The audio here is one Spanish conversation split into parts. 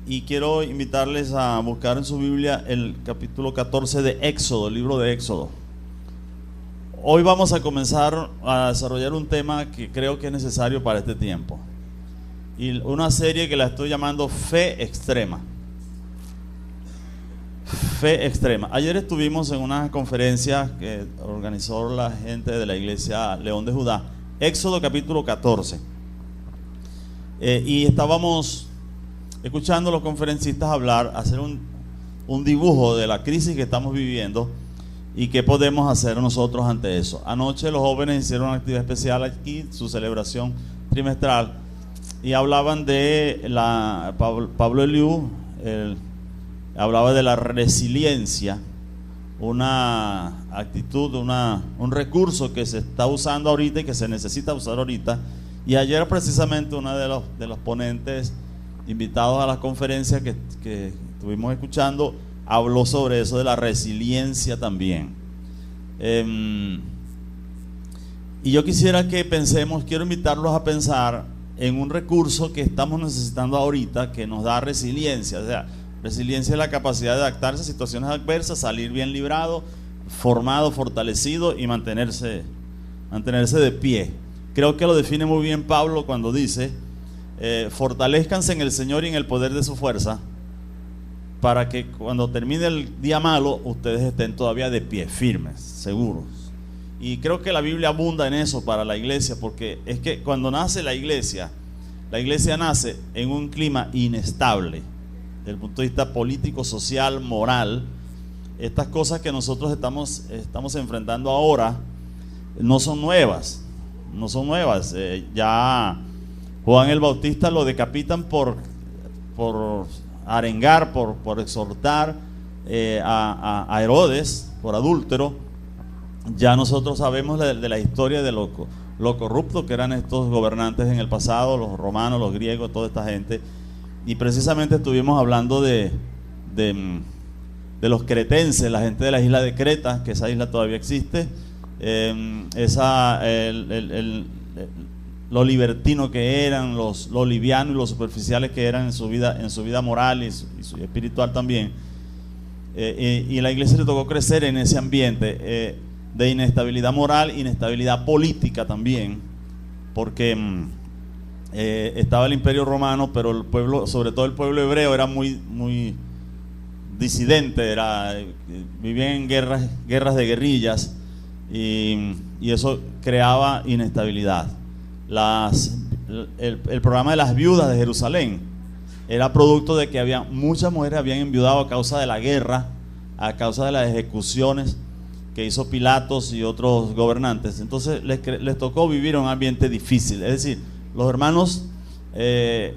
y quiero invitarles a buscar en su Biblia el capítulo 14 de Éxodo, el libro de Éxodo. Hoy vamos a comenzar a desarrollar un tema que creo que es necesario para este tiempo, y una serie que la estoy llamando Fe Extrema. Fe Extrema. Ayer estuvimos en una conferencia que organizó la gente de la iglesia León de Judá, Éxodo capítulo 14, y estábamos escuchando a los conferencistas hablar, hacer un dibujo de la crisis que estamos viviendo y qué podemos hacer nosotros ante eso. Anoche los jóvenes hicieron una actividad especial aquí, su celebración trimestral, y hablaban de Pablo Eliú, hablaba de la resiliencia, una actitud, un recurso que se está usando ahorita y que se necesita usar ahorita. Y ayer precisamente uno de los ponentes invitados a la conferencia que estuvimos escuchando habló sobre eso de la resiliencia también. Y yo quisiera que pensemos, quiero invitarlos a pensar en un recurso que estamos necesitando ahorita que nos da resiliencia. O sea, resiliencia es la capacidad de adaptarse a situaciones adversas, salir bien librado, formado, fortalecido y mantenerse de pie. Creo que lo define muy bien Pablo cuando dice: fortalezcanse en el Señor y en el poder de su fuerza, para que cuando termine el día malo ustedes estén todavía de pie, firmes, seguros. Y creo que la Biblia abunda en eso para la iglesia, porque es que cuando nace la iglesia nace en un clima inestable desde el punto de vista político, social, moral. Estas cosas que nosotros estamos enfrentando ahora no son nuevas. Ya Juan el Bautista lo decapitan por arengar, por exhortar a Herodes por adúltero. Ya nosotros sabemos de la historia de lo corrupto que eran estos gobernantes en el pasado, los romanos, los griegos, toda esta gente. Y precisamente estuvimos hablando de los cretenses, la gente de la isla de Creta, que esa isla todavía existe, lo libertino que eran, lo liviano y lo superficiales que eran en su vida moral y espiritual también. Y la iglesia le tocó crecer en ese ambiente de inestabilidad moral, inestabilidad política también, porque estaba el imperio romano, pero el pueblo, sobre todo el pueblo hebreo, era muy disidente, vivía en guerras de guerrillas, y eso creaba inestabilidad. El programa de las viudas de Jerusalén era producto de que muchas mujeres habían enviudado a causa de la guerra, a causa de las ejecuciones que hizo Pilatos y otros gobernantes. Entonces les tocó vivir en un ambiente difícil. Es decir, los hermanos del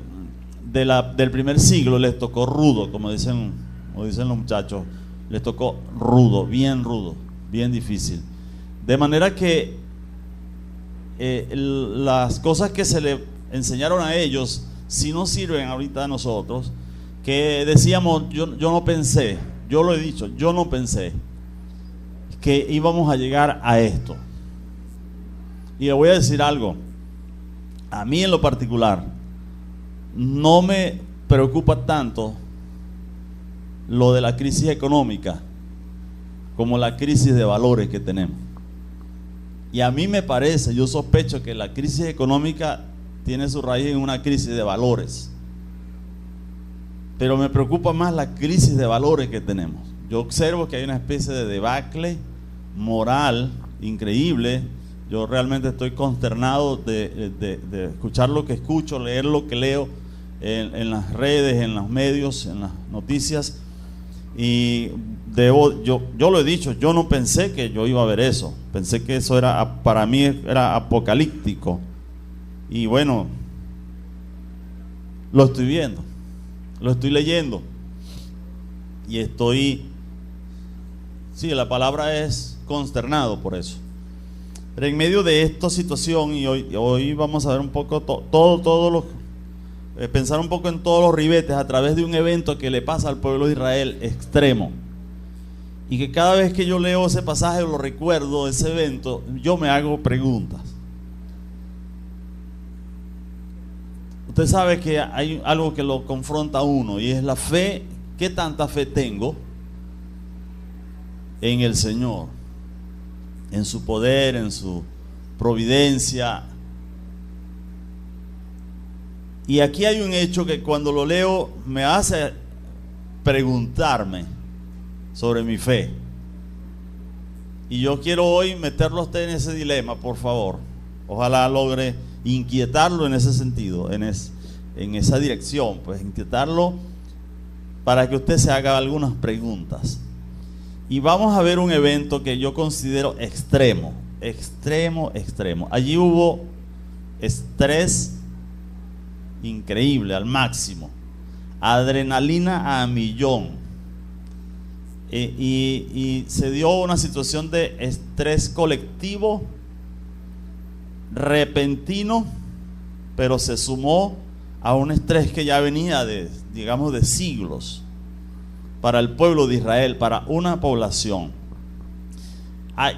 primer siglo les tocó rudo, como dicen los muchachos, les tocó rudo, bien difícil. De manera que las cosas que se le enseñaron a ellos, si no sirven ahorita a nosotros, que decíamos, yo no pensé, yo lo he dicho, yo no pensé que íbamos a llegar a esto. Y le voy a decir algo, a mí en lo particular no me preocupa tanto lo de la crisis económica como la crisis de valores que tenemos. Y a mí me parece, yo sospecho que la crisis económica tiene su raíz en una crisis de valores, pero me preocupa más la crisis de valores que tenemos. Yo observo que hay una especie de debacle moral increíble. Yo realmente estoy consternado de escuchar lo que escucho, leer lo que leo en las redes, en los medios, en las noticias. Y yo lo he dicho, yo no pensé que yo iba a ver eso. Pensé que eso para mí era apocalíptico. Y bueno, lo estoy viendo, lo estoy leyendo. Y la palabra es consternado por eso. Pero en medio de esta situación, y hoy vamos a ver un poco pensar un poco en todos los ribetes a través de un evento que le pasa al pueblo de Israel extremo, y que cada vez que yo leo ese pasaje o lo recuerdo, ese evento, yo me hago preguntas. Usted sabe que hay algo que lo confronta a uno, y es la fe. ¿Qué tanta fe tengo en el Señor? En su poder, en su providencia. Y aquí hay un hecho que cuando lo leo me hace preguntarme sobre mi fe. Y yo quiero hoy meterlo a usted en ese dilema, por favor. Ojalá logre inquietarlo en ese sentido, en esa dirección, pues inquietarlo para que usted se haga algunas preguntas. Y vamos a ver un evento que yo considero extremo. Allí hubo estrés increíble, al máximo, adrenalina a millón, y se dio una situación de estrés colectivo repentino, pero se sumó a un estrés que ya venía de siglos para el pueblo de Israel, para una población.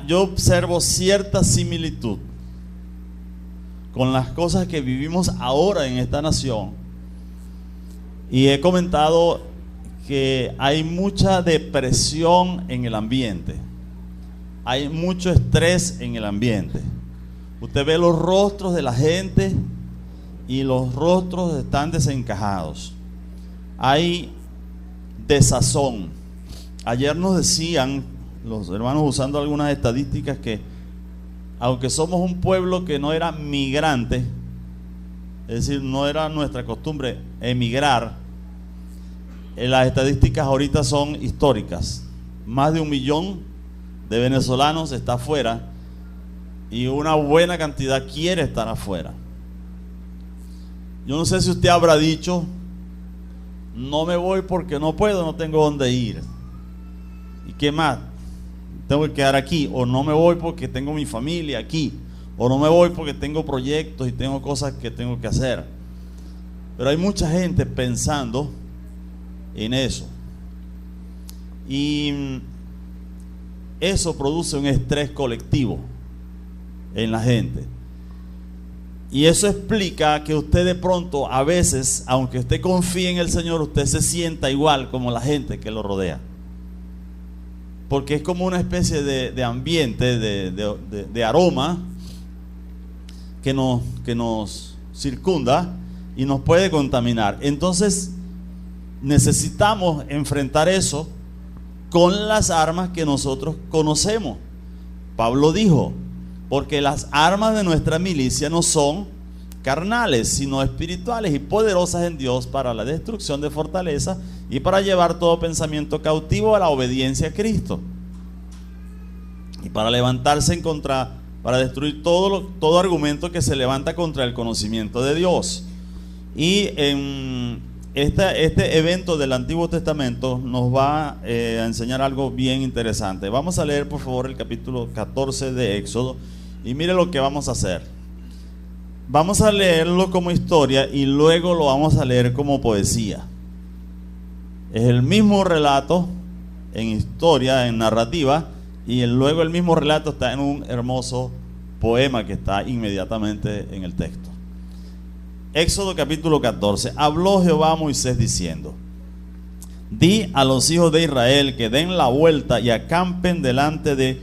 Yo observo cierta similitud con las cosas que vivimos ahora en esta nación, y he comentado que hay mucha depresión en el ambiente, hay mucho estrés en el ambiente. Usted ve los rostros de la gente y los rostros están desencajados, hay desazón. Ayer nos decían los hermanos, usando algunas estadísticas, que aunque somos un pueblo que no era migrante, es decir, no era nuestra costumbre emigrar, las estadísticas ahorita son históricas. Más de 1 millón de venezolanos está afuera, y una buena cantidad quiere estar afuera. Yo no sé si usted habrá dicho: no me voy porque no puedo, no tengo dónde ir. ¿Y qué más? Tengo que quedar aquí. O no me voy porque tengo mi familia aquí. O no me voy porque tengo proyectos y tengo cosas que tengo que hacer. Pero hay mucha gente pensando en eso. Y eso produce un estrés colectivo en la gente. Y eso explica que usted de pronto, a veces, aunque usted confíe en el Señor, usted se sienta igual como la gente que lo rodea. Porque es como una especie de ambiente, de aroma que nos circunda y nos puede contaminar. Entonces necesitamos enfrentar eso con las armas que nosotros conocemos. Pablo dijo: porque las armas de nuestra milicia no son carnales, sino espirituales y poderosas en Dios para la destrucción de fortalezas y para llevar todo pensamiento cautivo a la obediencia a Cristo, y para levantarse para destruir todo argumento que se levanta contra el conocimiento de Dios. Y en este evento del Antiguo Testamento nos va a enseñar algo bien interesante. Vamos a leer por favor el capítulo 14 de Éxodo, y mire lo que vamos a hacer. Vamos a leerlo como historia y luego lo vamos a leer como poesía. Es el mismo relato en historia, en narrativa, y luego el mismo relato está en un hermoso poema que está inmediatamente en el texto. Éxodo capítulo 14. Habló Jehová a Moisés diciendo: di a los hijos de Israel que den la vuelta y acampen delante de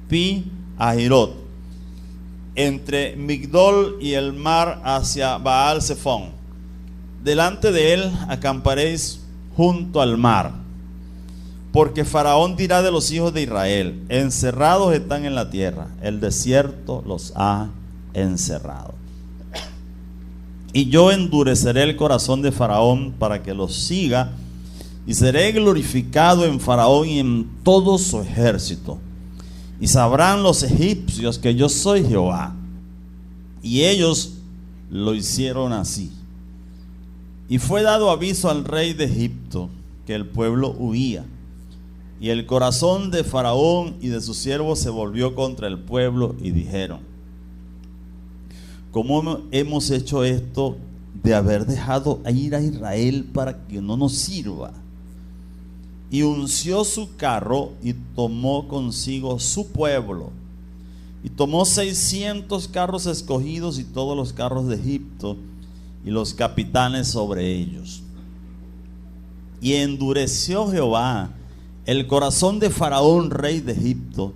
Pi Hahirot, entre Migdol y el mar, hacia Baal Zephón. Delante de él acamparéis junto al mar, porque Faraón dirá de los hijos de Israel: encerrados están en la tierra, el desierto los ha encerrado. Y yo endureceré el corazón de Faraón para que los siga, y seré glorificado en Faraón y en todo su ejército. Y sabrán los egipcios que yo soy Jehová. Y ellos lo hicieron así. Y fue dado aviso al rey de Egipto que el pueblo huía. Y el corazón de Faraón y de sus siervos se volvió contra el pueblo, y dijeron: ¿cómo hemos hecho esto de haber dejado ir a Israel para que no nos sirva? Y unció su carro y tomó consigo su pueblo, y tomó 600 carros escogidos y todos los carros de Egipto, y los capitanes sobre ellos. Y endureció Jehová el corazón de Faraón, rey de Egipto,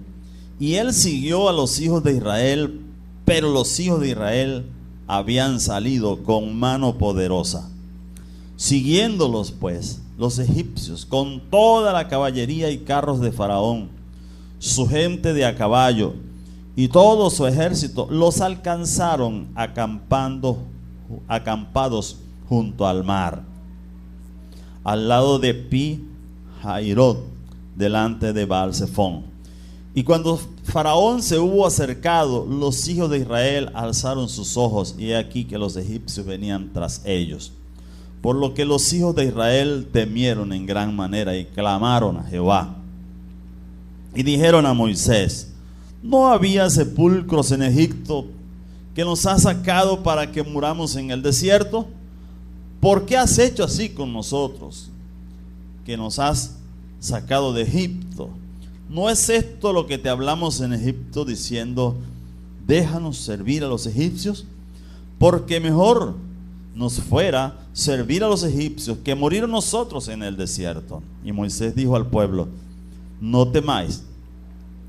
y él siguió a los hijos de Israel, pero los hijos de Israel habían salido con mano poderosa. Siguiéndolos pues los egipcios con toda la caballería y carros de Faraón, su gente de a caballo y todo su ejército, los alcanzaron acampados junto al mar, al lado de Pi-Hairot, delante de Baal-Zephón. Y cuando Faraón se hubo acercado, los hijos de Israel alzaron sus ojos, y he aquí que los egipcios venían tras ellos. Por lo que los hijos de Israel temieron en gran manera y clamaron a Jehová. Y dijeron a Moisés: ¿no había sepulcros en Egipto que nos has sacado para que muramos en el desierto? ¿Por qué has hecho así con nosotros, que nos has sacado de Egipto? ¿No es esto lo que te hablamos en Egipto, diciendo: déjanos servir a los egipcios? Porque mejor nos fuera servir a los egipcios que morir nosotros en el desierto. Y Moisés dijo al pueblo: no temáis,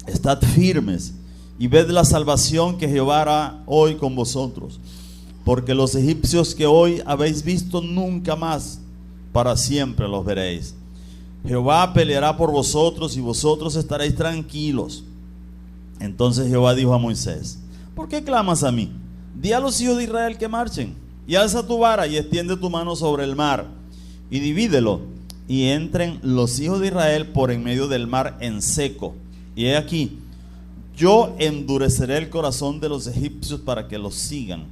estad firmes y ved la salvación que Jehová hará hoy con vosotros, porque los egipcios que hoy habéis visto, nunca más para siempre los veréis. Jehová peleará por vosotros y vosotros estaréis tranquilos. Entonces Jehová dijo a Moisés: ¿por qué clamas a mí? Di a los hijos de Israel que marchen, y alza tu vara y extiende tu mano sobre el mar, y divídelo, y entren los hijos de Israel por en medio del mar en seco. Y he aquí, yo endureceré el corazón de los egipcios para que los sigan,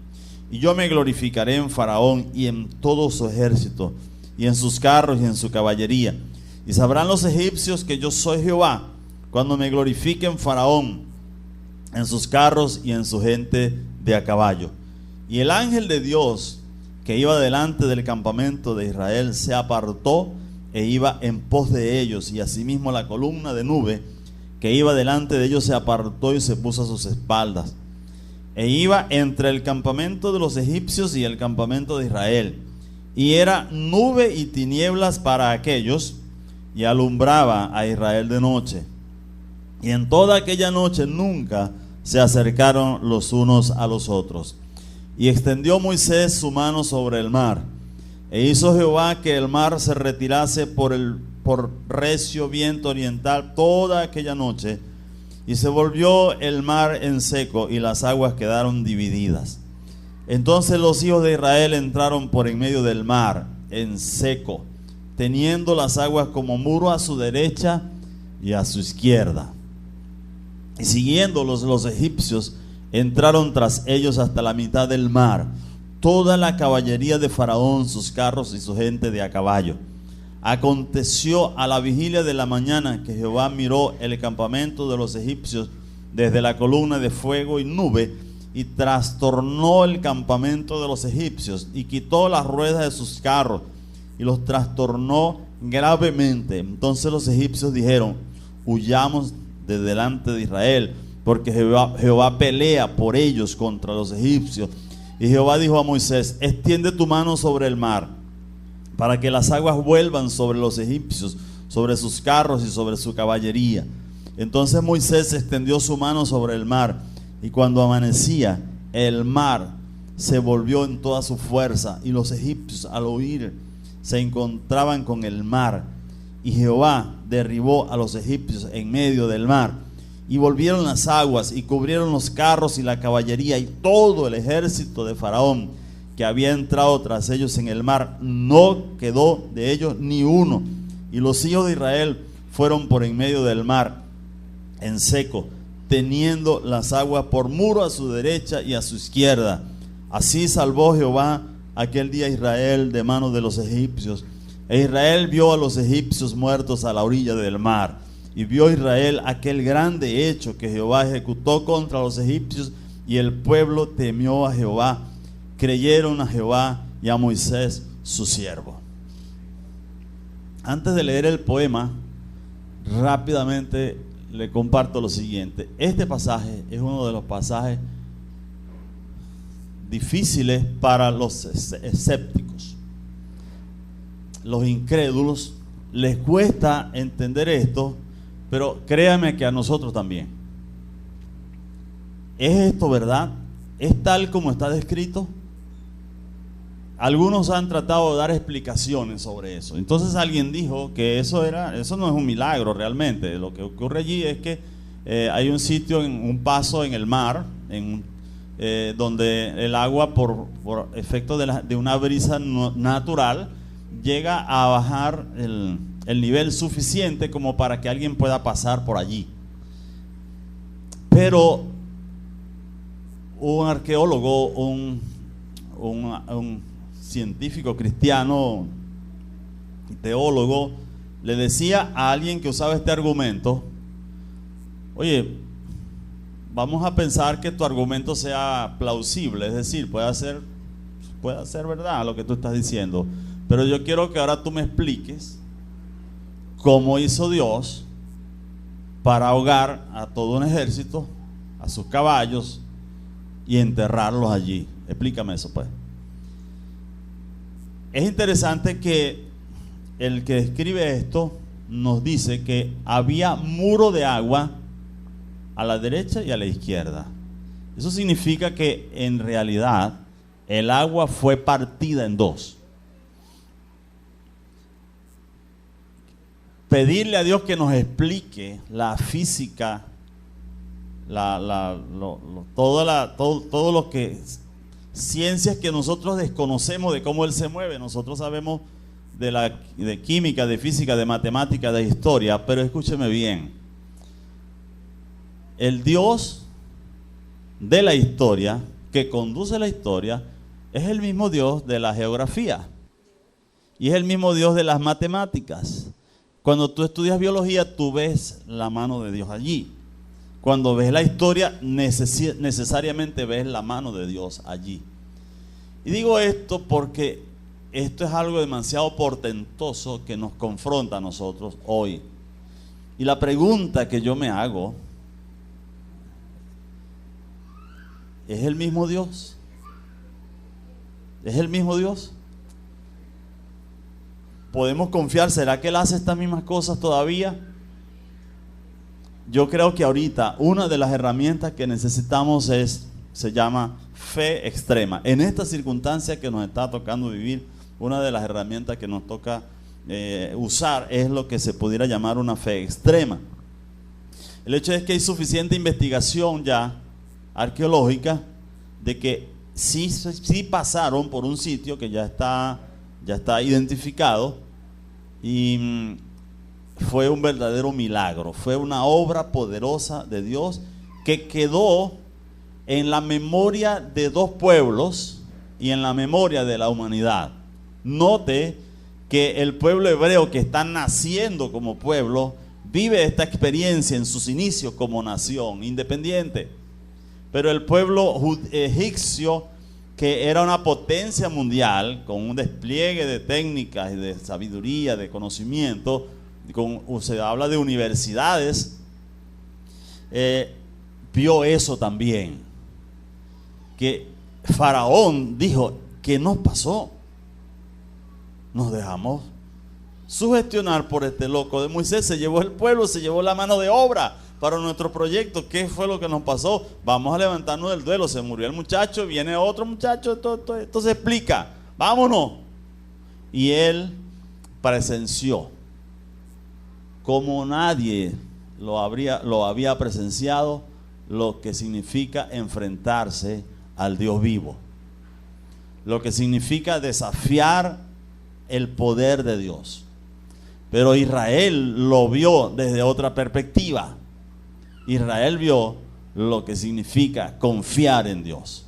y yo me glorificaré en Faraón y en todo su ejército, y en sus carros y en su caballería. Y sabrán los egipcios que yo soy Jehová, cuando me glorifique en Faraón, en sus carros y en su gente de a caballo. Y el ángel de Dios que iba delante del campamento de Israel se apartó e iba en pos de ellos, y asimismo la columna de nube que iba delante de ellos se apartó y se puso a sus espaldas, e iba entre el campamento de los egipcios y el campamento de Israel, y era nube y tinieblas para aquellos, y alumbraba a Israel de noche. Y en toda aquella noche nunca se acercaron los unos a los otros. Y extendió Moisés su mano sobre el mar, e hizo Jehová que el mar se retirase por recio viento oriental toda aquella noche, y se volvió el mar en seco, y las aguas quedaron divididas. Entonces los hijos de Israel entraron por en medio del mar en seco, teniendo las aguas como muro a su derecha y a su izquierda. Y siguiéndolos los egipcios, entraron tras ellos hasta la mitad del mar, toda la caballería de Faraón, sus carros y su gente de a caballo. Aconteció a la vigilia de la mañana que Jehová miró el campamento de los egipcios desde la columna de fuego y nube, y trastornó el campamento de los egipcios, y quitó las ruedas de sus carros, y los trastornó gravemente. Entonces los egipcios dijeron: huyamos de delante de Israel, porque Jehová pelea por ellos contra los egipcios. Y Jehová dijo a Moisés: extiende tu mano sobre el mar, para que las aguas vuelvan sobre los egipcios, sobre sus carros y sobre su caballería. Entonces Moisés extendió su mano sobre el mar, y cuando amanecía, el mar se volvió en toda su fuerza, y los egipcios al oír se encontraban con el mar, y Jehová derribó a los egipcios en medio del mar, y volvieron las aguas y cubrieron los carros y la caballería, y todo el ejército de Faraón que había entrado tras ellos en el mar, no quedó de ellos ni uno. Y los hijos de Israel fueron por en medio del mar en seco, teniendo las aguas por muro a su derecha y a su izquierda. Así salvó Jehová aquel día a Israel de manos de los egipcios. E Israel vio a los egipcios muertos a la orilla del mar. Y vio Israel aquel grande hecho que Jehová ejecutó contra los egipcios, y el pueblo temió a Jehová. Creyeron a Jehová y a Moisés su siervo. Antes de leer el poema, rápidamente le comparto lo siguiente. Este pasaje es uno de los pasajes difíciles para los escépticos. Los incrédulos les cuesta entender esto, pero créame que a nosotros también. ¿Es esto verdad? ¿Es tal como está descrito? Algunos han tratado de dar explicaciones sobre eso. Entonces alguien dijo que eso no es un milagro realmente. Lo que ocurre allí es que hay un sitio, un paso en el mar, donde el agua por efecto de una brisa natural llega a bajar el nivel suficiente como para que alguien pueda pasar por allí. Pero un arqueólogo, un científico cristiano, teólogo, le decía a alguien que usaba este argumento: oye, vamos a pensar que tu argumento sea plausible, es decir, puede ser verdad lo que tú estás diciendo, pero yo quiero que ahora tú me expliques cómo hizo Dios para ahogar a todo un ejército, a sus caballos, y enterrarlos allí. Explícame eso, pues. Es interesante que el que escribe esto nos dice que había muro de agua a la derecha y a la izquierda. Eso significa que en realidad el agua fue partida en dos. Pedirle a Dios que nos explique la física, todo lo que ciencias que nosotros desconocemos de cómo Él se mueve. Nosotros sabemos de química, de física, de matemática, de historia, pero escúcheme bien. El Dios de la historia, que conduce la historia, es el mismo Dios de la geografía y es el mismo Dios de las matemáticas. Cuando tú estudias biología, tú ves la mano de Dios allí. Cuando ves la historia, necesariamente ves la mano de Dios allí. Y digo esto porque esto es algo demasiado portentoso que nos confronta a nosotros hoy. Y la pregunta que yo me hago: ¿es el mismo Dios? ¿Es el mismo Dios? ¿Podemos confiar? ¿Será que Él hace estas mismas cosas todavía? Yo creo que ahorita una de las herramientas que necesitamos se llama fe extrema. En esta circunstancia que nos está tocando vivir, una de las herramientas que nos toca usar es lo que se pudiera llamar una fe extrema. El hecho es que hay suficiente investigación ya arqueológica de que sí pasaron por un sitio que ya está identificado, y fue un verdadero milagro, fue una obra poderosa de Dios que quedó en la memoria de dos pueblos y en la memoria de la humanidad. Note que el pueblo hebreo, que está naciendo como pueblo, vive esta experiencia en sus inicios como nación independiente. Pero el pueblo egipcio, que era una potencia mundial, con un despliegue de técnicas y de sabiduría, de conocimiento, se habla de universidades, vio eso también. Que Faraón dijo: ¿qué nos pasó? Nos dejamos sugestionar por este loco de Moisés. Se llevó el pueblo, se llevó la mano de obra para nuestro proyecto. ¿Qué fue lo que nos pasó? Vamos a levantarnos del duelo. Se murió el muchacho, viene otro muchacho, esto se explica, vámonos. Y él presenció, como nadie lo había presenciado, lo que significa enfrentarse al Dios vivo, lo que significa desafiar el poder de Dios. Pero Israel lo vio desde otra perspectiva. Israel vio lo que significa confiar en Dios,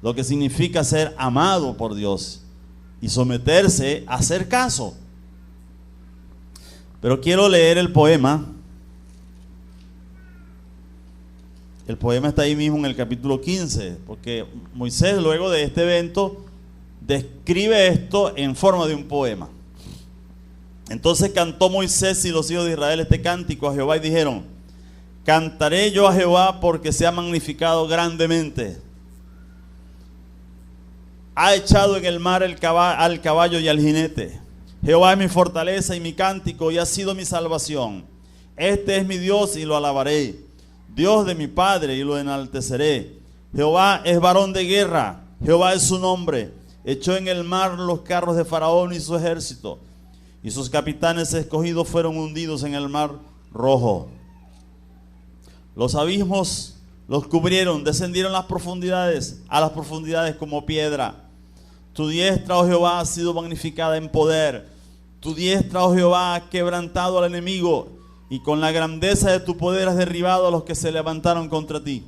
lo que significa ser amado por Dios y someterse a hacer caso. Pero quiero leer el poema. El poema está ahí mismo en el capítulo 15, porque Moisés, luego de este evento, describe esto en forma de un poema. Entonces cantó Moisés y los hijos de Israel este cántico a Jehová y dijeron: cantaré yo a Jehová porque se ha magnificado grandemente. Ha echado en el mar al caballo y al jinete. Jehová es mi fortaleza y mi cántico y ha sido mi salvación. Este es mi Dios y lo alabaré. Dios de mi Padre y lo enalteceré. Jehová es varón de guerra. Jehová es su nombre. Echó en el mar los carros de Faraón y su ejército. Y sus capitanes escogidos fueron hundidos en el mar rojo. Los abismos los cubrieron, descendieron a las profundidades como piedra. Tu diestra, oh Jehová, ha sido magnificada en poder. Tu diestra, oh Jehová, ha quebrantado al enemigo, y con la grandeza de tu poder has derribado a los que se levantaron contra ti.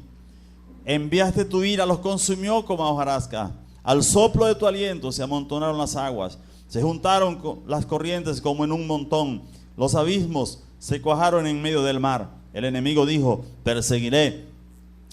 Enviaste tu ira, los consumió como a hojarasca. Al soplo de tu aliento se amontonaron las aguas, se juntaron las corrientes como en un montón. Los abismos se cuajaron en medio del mar. El enemigo dijo: perseguiré,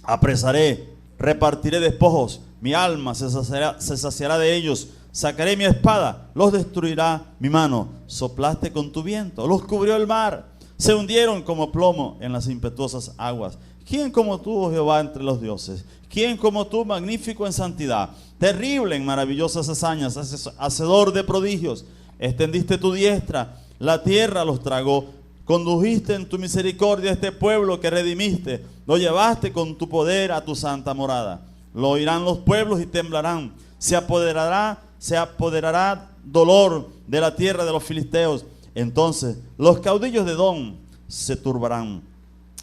apresaré, repartiré despojos. Mi alma se saciará de ellos. Sacaré mi espada, los destruirá mi mano. Soplaste con tu viento, los cubrió el mar. Se hundieron como plomo en las impetuosas aguas. ¿Quién como tú, oh Jehová, entre los dioses? ¿Quién como tú, magnífico en santidad, terrible en maravillosas hazañas, hacedor de prodigios? Extendiste tu diestra, la tierra los tragó. Condujiste en tu misericordia a este pueblo que redimiste. Lo llevaste con tu poder a tu santa morada. Lo oirán los pueblos y temblarán. Se apoderará dolor de la tierra de los filisteos. Entonces los caudillos de Edom se turbarán.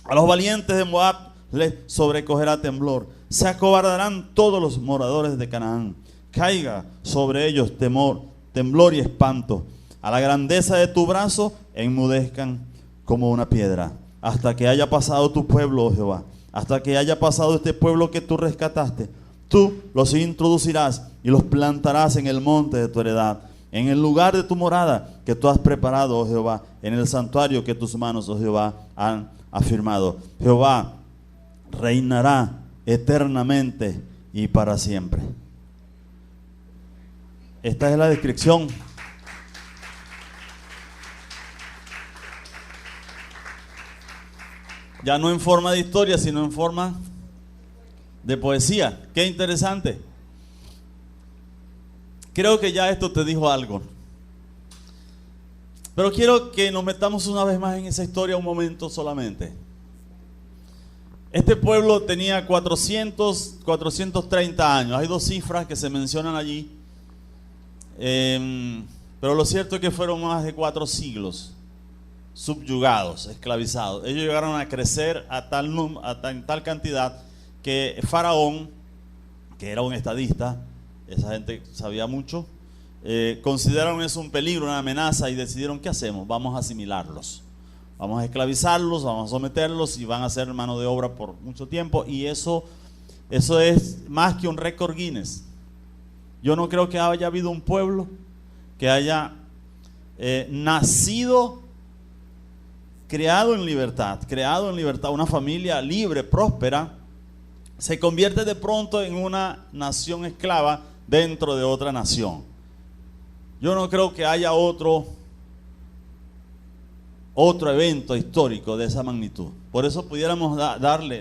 A los valientes de Moab les sobrecogerá temblor. Se acobardarán todos los moradores de Canaán. Caiga sobre ellos temor, temblor y espanto. A la grandeza de tu brazo enmudezcan como una piedra. Hasta que haya pasado tu pueblo, oh Jehová. Hasta que haya pasado este pueblo que tú rescataste. Tú los introducirás y los plantarás en el monte de tu heredad, en el lugar de tu morada que tú has preparado, oh Jehová, en el santuario que tus manos, oh Jehová, han afirmado. Jehová reinará eternamente y para siempre. Esta es la descripción. Ya no en forma de historia, sino en forma de poesía. Qué interesante. Creo que ya esto te dijo algo. Pero quiero que nos metamos una vez más en esa historia un momento solamente. Este pueblo tenía 430 años. Hay dos cifras que se mencionan allí. Pero lo cierto es que fueron más de 4 siglos subyugados, esclavizados. Ellos llegaron a crecer en tal cantidad que Faraón, que era un estadista, esa gente sabía mucho, consideraron eso un peligro, una amenaza, y decidieron: ¿qué hacemos? Vamos a asimilarlos, vamos a esclavizarlos, vamos a someterlos y van a ser mano de obra por mucho tiempo. Y eso es más que un récord Guinness. Yo no creo que haya habido un pueblo que haya nacido, creado en libertad, una familia libre, próspera, se convierte de pronto en una nación esclava dentro de otra nación. Yo no creo que haya otro evento histórico de esa magnitud. Por eso pudiéramos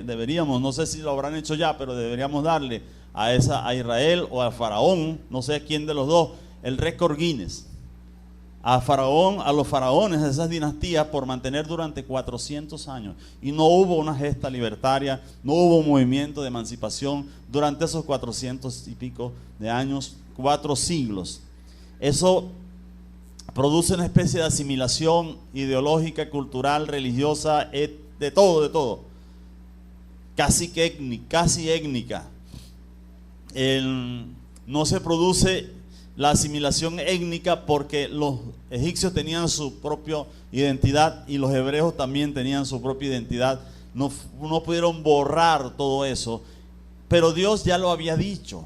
deberíamos, no sé si lo habrán hecho ya, pero deberíamos darle a Israel o a Faraón, no sé quién de los dos, el récord Guinness. A los faraones de esas dinastías, por mantener durante 400 años. Y no hubo una gesta libertaria, no hubo un movimiento de emancipación durante esos 400 y pico de años, 4 siglos. Eso produce una especie de asimilación ideológica, cultural, religiosa, de todo. Casi étnica. No se produce la asimilación étnica porque los egipcios tenían su propia identidad y los hebreos también tenían su propia identidad. No pudieron borrar todo eso, pero Dios ya lo había dicho.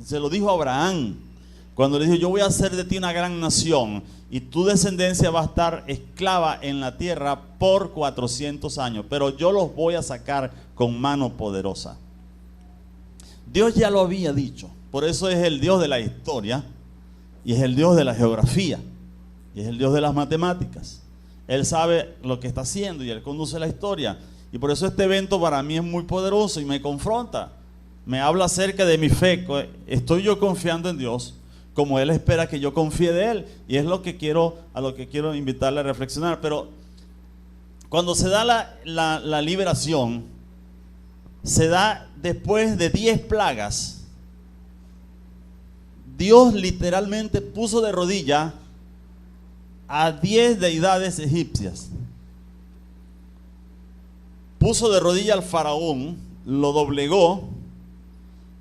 Se lo dijo a Abraham cuando le dijo: yo voy a hacer de ti una gran nación y tu descendencia va a estar esclava en la tierra por 400 años, pero yo los voy a sacar con mano poderosa. Dios ya lo había dicho. Por eso es el Dios de la historia, y es el Dios de la geografía, y es el Dios de las matemáticas. Él sabe lo que está haciendo y Él conduce la historia. Y por eso este evento para mí es muy poderoso y me confronta. me habla acerca de mi fe. Estoy yo confiando en Dios como Él espera que yo confíe de Él. Y es a lo que quiero invitarle a reflexionar. Pero cuando se da la liberación, se da después de 10 plagas. Dios literalmente puso de rodillas a 10 deidades egipcias. Puso de rodillas al faraón, lo doblegó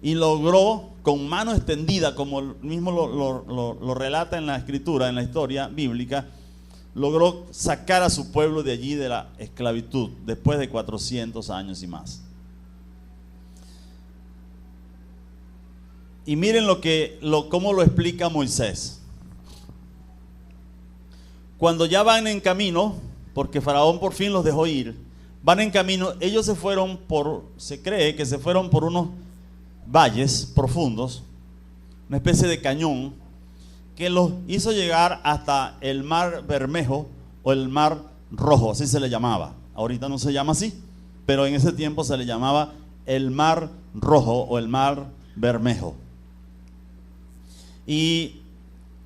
y logró con mano extendida, como él mismo lo relata en la escritura, en la historia bíblica, logró sacar a su pueblo de allí de la esclavitud después de 400 años y más. Y miren cómo lo explica Moisés. Cuando ya van en camino, porque Faraón por fin los dejó ir, van en camino, ellos se cree que se fueron por unos valles profundos, una especie de cañón, que los hizo llegar hasta el mar Bermejo o el mar Rojo, así se le llamaba. Ahorita no se llama así, pero en ese tiempo se le llamaba el mar Rojo o el mar Bermejo. Y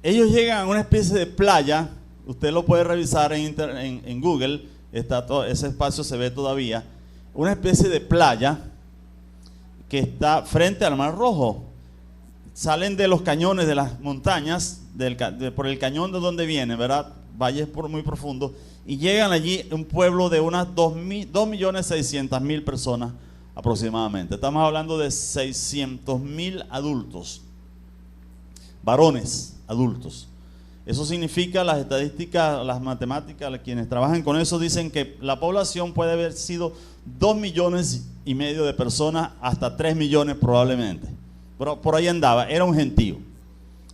ellos llegan a una especie de playa, usted lo puede revisar en Google, ese espacio se ve todavía, una especie de playa que está frente al Mar Rojo. Salen de los cañones de las montañas, por el cañón de donde vienen, ¿verdad? Valles muy profundos, y llegan allí un pueblo de unas 2.600.000 personas aproximadamente. Estamos hablando de 600.000 adultos, varones adultos. Eso significa, las estadísticas, las matemáticas, quienes trabajan con eso dicen que la población puede haber sido 2,5 millones de personas, hasta 3 millones probablemente. Pero por ahí andaba, era un gentío.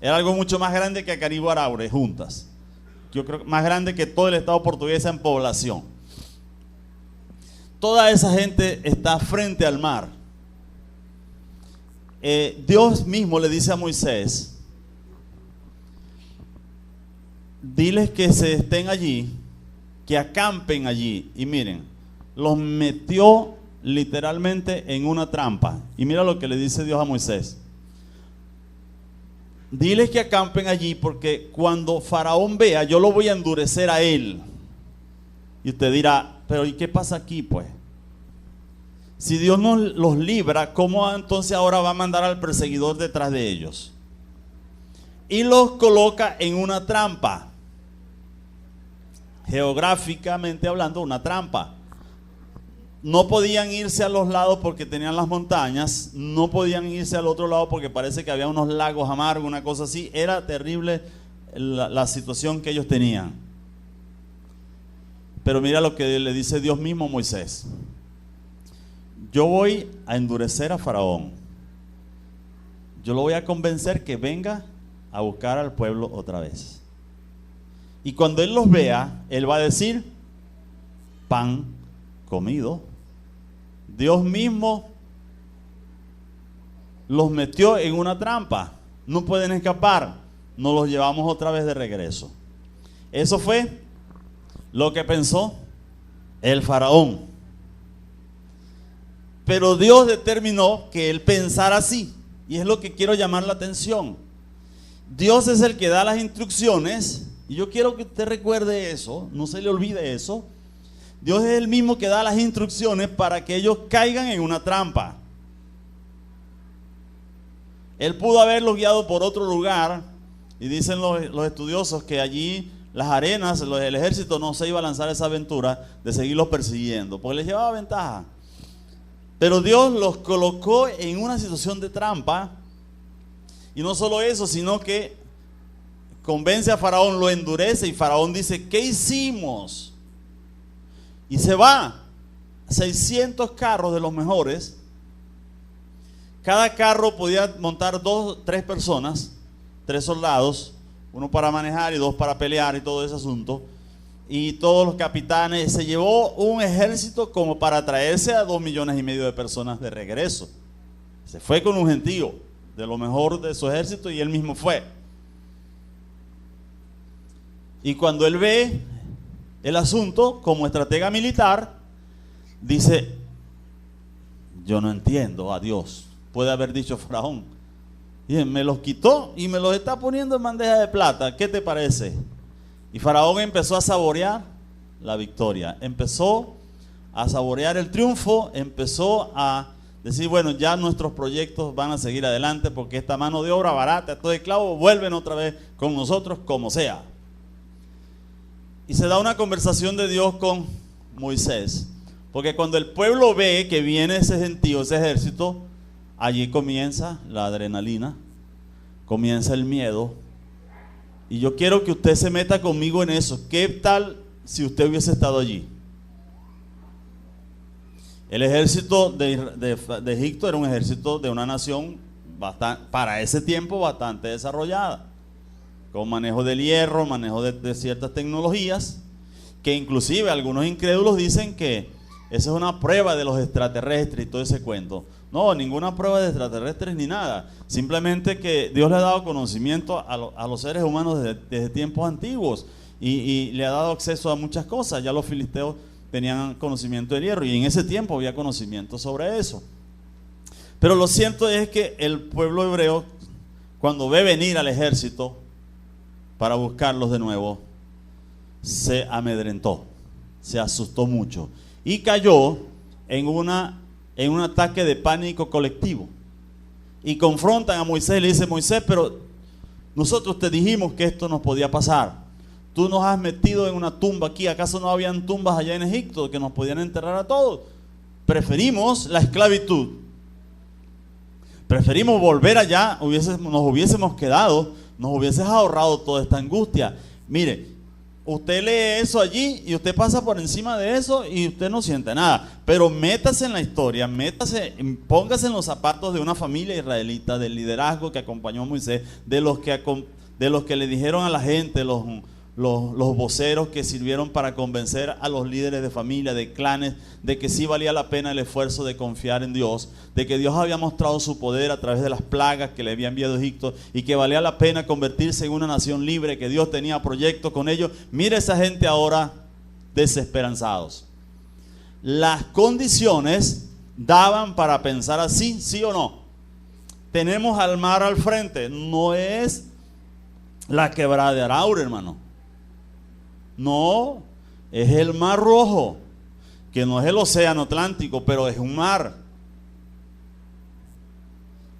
Era algo mucho más grande que Caribú Araure juntas. Yo creo que más grande que todo el estado portugués en población. Toda esa gente está frente al mar. Dios mismo le dice a Moisés: diles que se estén allí, que acampen allí. Y miren, los metió literalmente en una trampa. Y mira lo que le dice Dios a Moisés: diles que acampen allí, porque cuando Faraón vea, yo lo voy a endurecer a él. Y usted dirá: pero ¿y qué pasa aquí pues? Si Dios no los libra, ¿cómo entonces ahora va a mandar al perseguidor detrás de ellos? Y los coloca en una trampa. Geográficamente hablando, una trampa. No podían irse a los lados porque tenían las montañas, no podían irse al otro lado porque parece que había unos lagos amargos, una cosa así. Era terrible la situación que ellos tenían. Pero mira lo que le dice Dios mismo a Moisés: yo voy a endurecer a Faraón, yo lo voy a convencer que venga a buscar al pueblo otra vez. Y cuando él los vea, él va a decir: pan comido. Dios mismo los metió en una trampa, no pueden escapar, nos los llevamos otra vez de regreso. Eso fue lo que pensó el faraón. Pero Dios determinó que él pensara así, y es lo que quiero llamar la atención. Dios es el que da las instrucciones, y yo quiero que usted recuerde eso, no se le olvide eso. Dios es el mismo que da las instrucciones para que ellos caigan en una trampa. Él pudo haberlos guiado por otro lugar, y dicen los estudiosos que allí las arenas, el ejército no se iba a lanzar esa aventura de seguirlos persiguiendo, porque les llevaba ventaja. Pero Dios los colocó en una situación de trampa, y no solo eso, sino que convence a Faraón, lo endurece, y Faraón dice: ¿qué hicimos? Y se va. 600 carros de los mejores. Cada carro podía montar 3 personas, 3 soldados, uno para manejar y 2 para pelear y todo ese asunto. Y todos los capitanes. Se llevó un ejército como para traerse a 2,5 millones de personas de regreso. Se fue con un gentío de lo mejor de su ejército, y él mismo fue. Y cuando él ve el asunto como estratega militar, dice: yo no entiendo a Dios, puede haber dicho Faraón. Y me los quitó y me los está poniendo en bandeja de plata. ¿Qué te parece? Y Faraón empezó a saborear la victoria. Empezó a saborear el triunfo. Empezó a decir, bueno, ya nuestros proyectos van a seguir adelante porque esta mano de obra barata, estos esclavos vuelven otra vez con nosotros como sea. Y se da una conversación de Dios con Moisés. Porque cuando el pueblo ve que viene ese gentío, ese ejército, allí comienza la adrenalina, comienza el miedo. Y yo quiero que usted se meta conmigo en eso. ¿Qué tal si usted hubiese estado allí? El ejército de Egipto era un ejército de una nación para ese tiempo bastante desarrollada, con manejo del hierro, manejo de ciertas tecnologías, que inclusive algunos incrédulos dicen que esa es una prueba de los extraterrestres y todo ese cuento. No, ninguna prueba de extraterrestres ni nada. Simplemente que Dios le ha dado conocimiento a los seres humanos desde tiempos antiguos y le ha dado acceso a muchas cosas. Ya los filisteos tenían conocimiento del hierro y en ese tiempo había conocimiento sobre eso. Pero lo cierto es que el pueblo hebreo, cuando ve venir al ejército para buscarlos de nuevo, se amedrentó, se asustó mucho y cayó en un ataque de pánico colectivo. Y confrontan a Moisés y le dicen: Moisés, pero nosotros te dijimos que esto nos podía pasar. Tú nos has metido en una tumba aquí. ¿Acaso no habían tumbas allá en Egipto que nos podían enterrar a todos? Preferimos la esclavitud. Preferimos volver allá. Nos hubiésemos quedado, nos hubieses ahorrado toda esta angustia. Mire, usted lee eso allí y usted pasa por encima de eso y usted no siente nada. Pero métase en la historia, póngase en los zapatos de una familia israelita, del liderazgo que acompañó a Moisés, de los que le dijeron a la gente, los voceros que sirvieron para convencer a los líderes de familia, de clanes, de que sí valía la pena el esfuerzo de confiar en Dios, de que Dios había mostrado su poder a través de las plagas que le había enviado a Egipto y que valía la pena convertirse en una nación libre, que Dios tenía proyectos con ellos. Mira esa gente ahora desesperanzados. Las condiciones daban para pensar así, ¿sí o no? Tenemos al mar al frente, no es la quebrada de Araure, hermano. No, es el Mar Rojo, que no es el océano Atlántico, pero es un mar.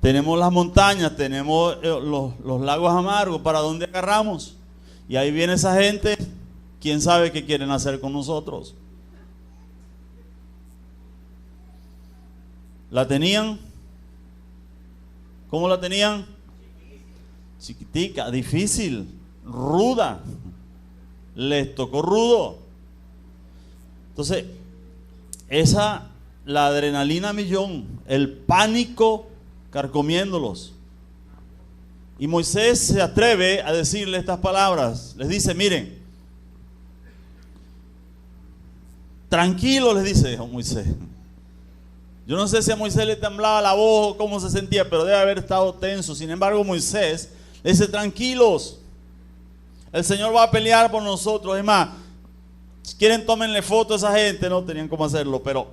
Tenemos las montañas, tenemos los lagos amargos. ¿Para dónde agarramos? Y ahí viene esa gente, quién sabe qué quieren hacer con nosotros. ¿La tenían? ¿Cómo la tenían? Chiquitica, difícil, ruda. Les tocó rudo. Entonces, la adrenalina a millón, el pánico carcomiéndolos. Y Moisés se atreve a decirle estas palabras. Les dice: miren, tranquilo, les dice Moisés. Yo no sé si a Moisés le temblaba la voz o cómo se sentía, pero debe haber estado tenso. Sin embargo, Moisés le dice: tranquilos, el Señor va a pelear por nosotros. Es más, si quieren, tómenle foto a esa gente. No tenían cómo hacerlo, pero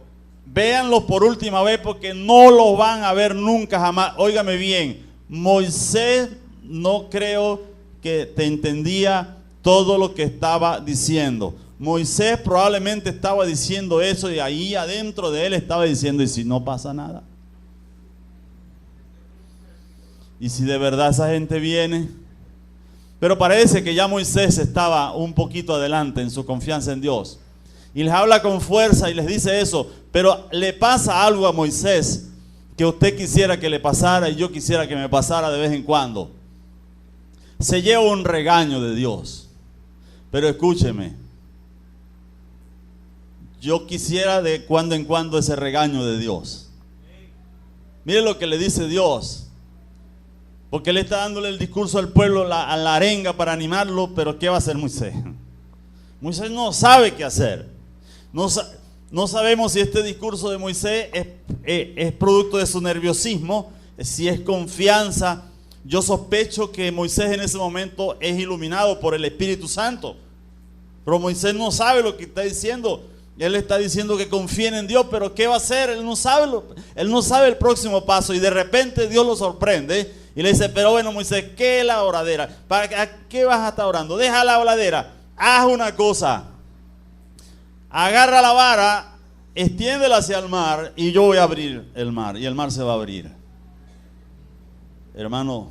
véanlos por última vez, porque no los van a ver nunca jamás. Óigame bien, Moisés no creo que te entendía todo lo que estaba diciendo. Moisés probablemente estaba diciendo eso y ahí adentro de él estaba diciendo: ¿y si no pasa nada? ¿Y si de verdad esa gente viene? Pero parece que ya Moisés estaba un poquito adelante en su confianza en Dios. Y les habla con fuerza y les dice eso. Pero le pasa algo a Moisés que usted quisiera que le pasara y yo quisiera que me pasara de vez en cuando. Se lleva un regaño de Dios. Pero escúcheme, yo quisiera de cuando en cuando ese regaño de Dios. Mire lo que le dice Dios. Porque él está dándole el discurso al pueblo, a la arenga para animarlo. Pero ¿qué va a hacer Moisés? Moisés no sabe qué hacer. No sabemos si este discurso de Moisés es producto de su nerviosismo, si es confianza. Yo sospecho que Moisés en ese momento es iluminado por el Espíritu Santo. Pero Moisés no sabe lo que está diciendo. Él está diciendo que confíen en Dios, pero ¿qué va a hacer? Él no sabe el próximo paso, y de repente Dios lo sorprende y le dice: pero bueno, Moisés, ¿qué es la oradera? ¿Para qué vas a estar orando? Deja la oradera, haz una cosa, agarra la vara, extiéndela hacia el mar y yo voy a abrir el mar, y el mar se va a abrir. Hermano,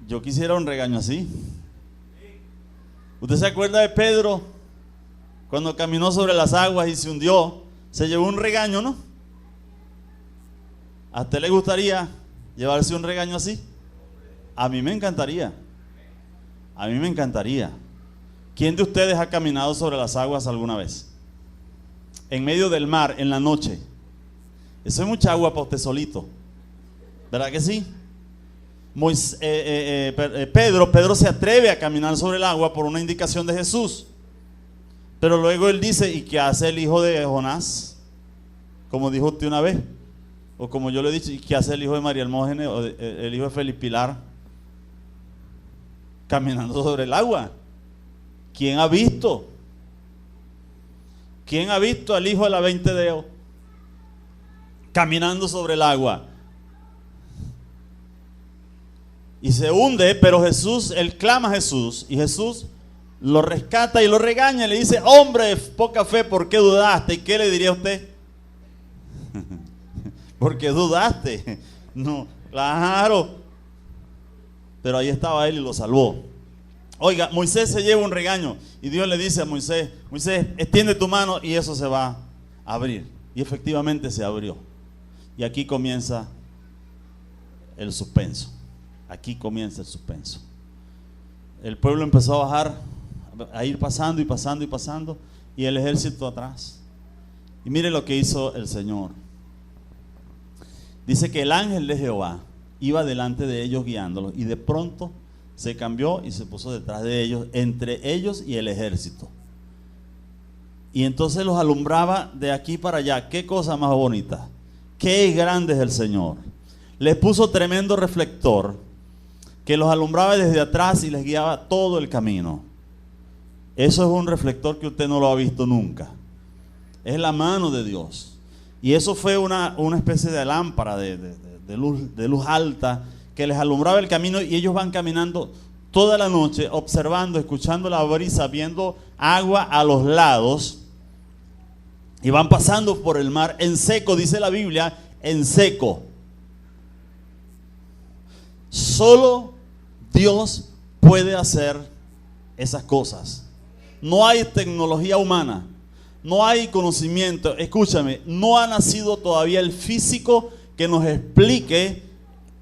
yo quisiera un regaño así. ¿Usted se acuerda de Pedro cuando caminó sobre las aguas y se hundió? Se llevó un regaño, ¿no? ¿A usted le gustaría llevarse un regaño así? A mí me encantaría. A mí me encantaría. ¿Quién de ustedes ha caminado sobre las aguas alguna vez? En medio del mar, en la noche. Eso es mucha agua para usted solito. ¿Verdad que sí? Pedro se atreve a caminar sobre el agua por una indicación de Jesús. Pero luego él dice: ¿y qué hace el hijo de Jonás? Como dijo usted una vez. O como yo le he dicho: ¿y qué hace el hijo de María Hermógenes o el hijo de Feliz Pilar? Caminando sobre el agua. ¿Quién ha visto? ¿Quién ha visto al hijo de la 20 Deo caminando sobre el agua? Y se hunde, pero Jesús, él clama a Jesús, y Jesús lo rescata y lo regaña y le dice: hombre de poca fe, ¿por qué dudaste? ¿Y qué le diría a usted? ¿Por qué dudaste? No, claro. Pero ahí estaba él y lo salvó. Oiga, Moisés se lleva un regaño y Dios le dice a Moisés: Moisés, extiende tu mano y eso se va a abrir. Y efectivamente se abrió. Y aquí comienza el suspenso. Aquí comienza el suspenso. El pueblo empezó a bajar, a ir pasando y pasando y pasando, y el ejército atrás. Y mire lo que hizo el Señor. Dice que el ángel de Jehová iba delante de ellos guiándolos, y de pronto se cambió y se puso detrás de ellos, entre ellos y el ejército. Y entonces los alumbraba de aquí para allá. Qué cosa más bonita. Qué grande es el Señor. Les puso tremendo reflector que los alumbraba desde atrás y les guiaba todo el camino. Eso es un reflector que usted no lo ha visto nunca. Es la mano de Dios. Y eso fue una especie de lámpara de luz alta que les alumbraba el camino, y ellos van caminando toda la noche, observando, escuchando la brisa, viendo agua a los lados, y van pasando por el mar en seco, dice la Biblia, en seco. Solo Dios puede hacer esas cosas. No hay tecnología humana, no hay conocimiento. Escúchame, no ha nacido todavía el físico que nos explique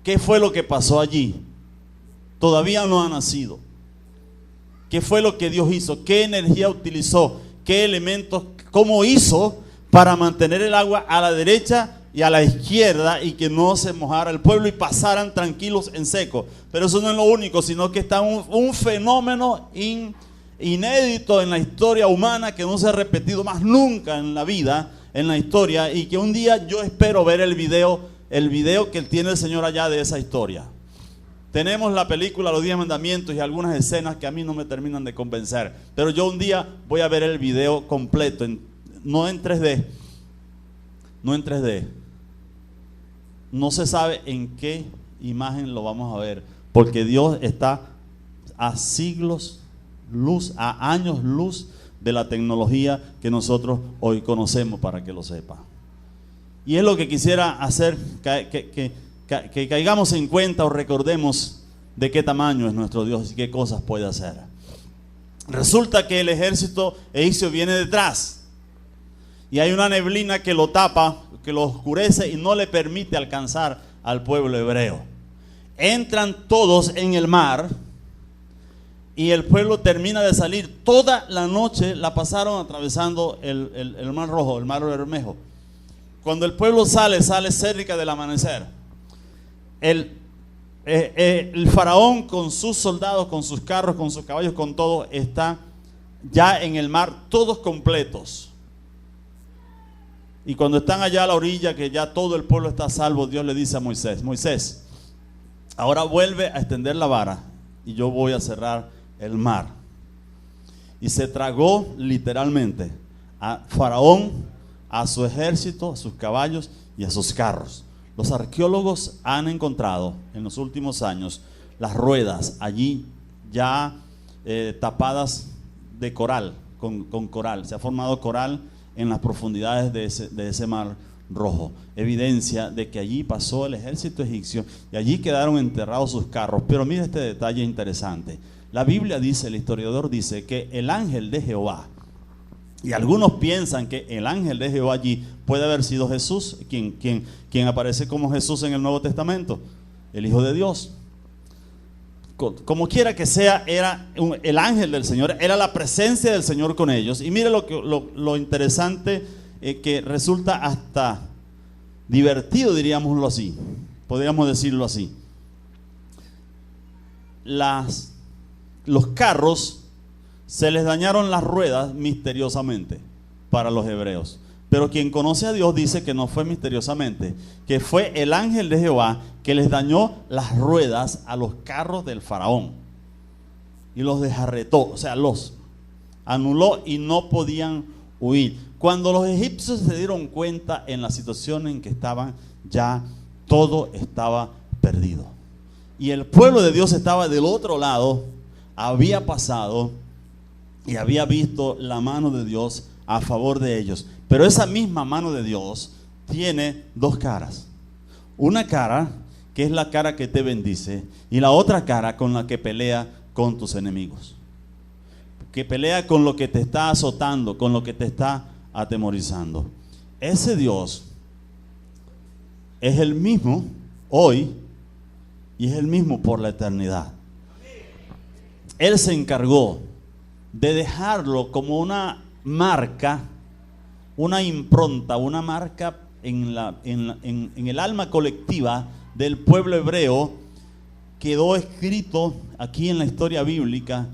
qué fue lo que pasó allí. Todavía no ha nacido. ¿Qué fue lo que Dios hizo? ¿Qué energía utilizó? ¿Qué elementos? ¿Cómo hizo para mantener el agua a la derecha y a la izquierda y que no se mojara el pueblo y pasaran tranquilos en seco? Pero eso no es lo único, sino que está un fenómeno inédito en la historia humana que no se ha repetido más nunca en la vida, en la historia, y que un día yo espero ver el video que tiene el Señor allá de esa historia. Tenemos la película Los 10 Mandamientos y algunas escenas que a mí no me terminan de convencer, pero yo un día voy a ver el video completo, no en 3D, no se sabe en qué imagen lo vamos a ver, porque Dios está a siglos luz, a años luz de la tecnología que nosotros hoy conocemos, para que lo sepa. Y es lo que quisiera hacer, que caigamos en cuenta o recordemos de qué tamaño es nuestro Dios y qué cosas puede hacer. Resulta que el ejército egipcio viene detrás y hay una neblina que lo tapa, que lo oscurece y no le permite alcanzar al pueblo hebreo. Entran todos en el mar y el pueblo termina de salir. Toda la noche la pasaron atravesando el mar Rojo, el mar Bermejo. Cuando el pueblo sale cerca del amanecer. El faraón con sus soldados, con sus carros, con sus caballos, con todo, está ya en el mar, todos completos. Y cuando están allá a la orilla, que ya todo el pueblo está a salvo, Dios le dice a Moisés: Moisés, ahora vuelve a extender la vara y yo voy a cerrar el mar. y se tragó literalmente a Faraón, a su ejército, a sus caballos y a sus carros. Los arqueólogos han encontrado en los últimos años las ruedas allí ya tapadas de coral, con coral. Se ha formado coral en las profundidades de ese mar Rojo, evidencia de que allí pasó el ejército egipcio y allí quedaron enterrados sus carros. Pero mira este detalle interesante. La Biblia dice, el historiador dice que el ángel de Jehová, y algunos piensan que el ángel de Jehová allí puede haber sido Jesús, quien aparece como Jesús en el Nuevo Testamento, el Hijo de Dios. Como quiera que sea, era el ángel del Señor, era la presencia del Señor con ellos. Y mire lo interesante, que resulta hasta divertido, diríamoslo así, podríamos decirlo así. Los carros se les dañaron las ruedas misteriosamente para los hebreos, pero quien conoce a Dios dice que no fue misteriosamente, que fue el ángel de Jehová que les dañó las ruedas a los carros del faraón y los desjarretó, o sea, los anuló y no podían huir. Cuando los egipcios se dieron cuenta en la situación en que estaban, ya todo estaba perdido. Y el pueblo de Dios estaba del otro lado, había pasado y había visto la mano de Dios a favor de ellos. Pero esa misma mano de Dios tiene dos caras. Una cara que es la cara que te bendice y la otra cara con la que pelea con tus enemigos. Que pelea con lo que te está azotando, con lo que te está atemorizando. Ese Dios es el mismo hoy y es el mismo por la eternidad. Él se encargó de dejarlo como una marca, una impronta, una marca en el alma colectiva del pueblo hebreo. Quedó escrito aquí en la historia bíblica,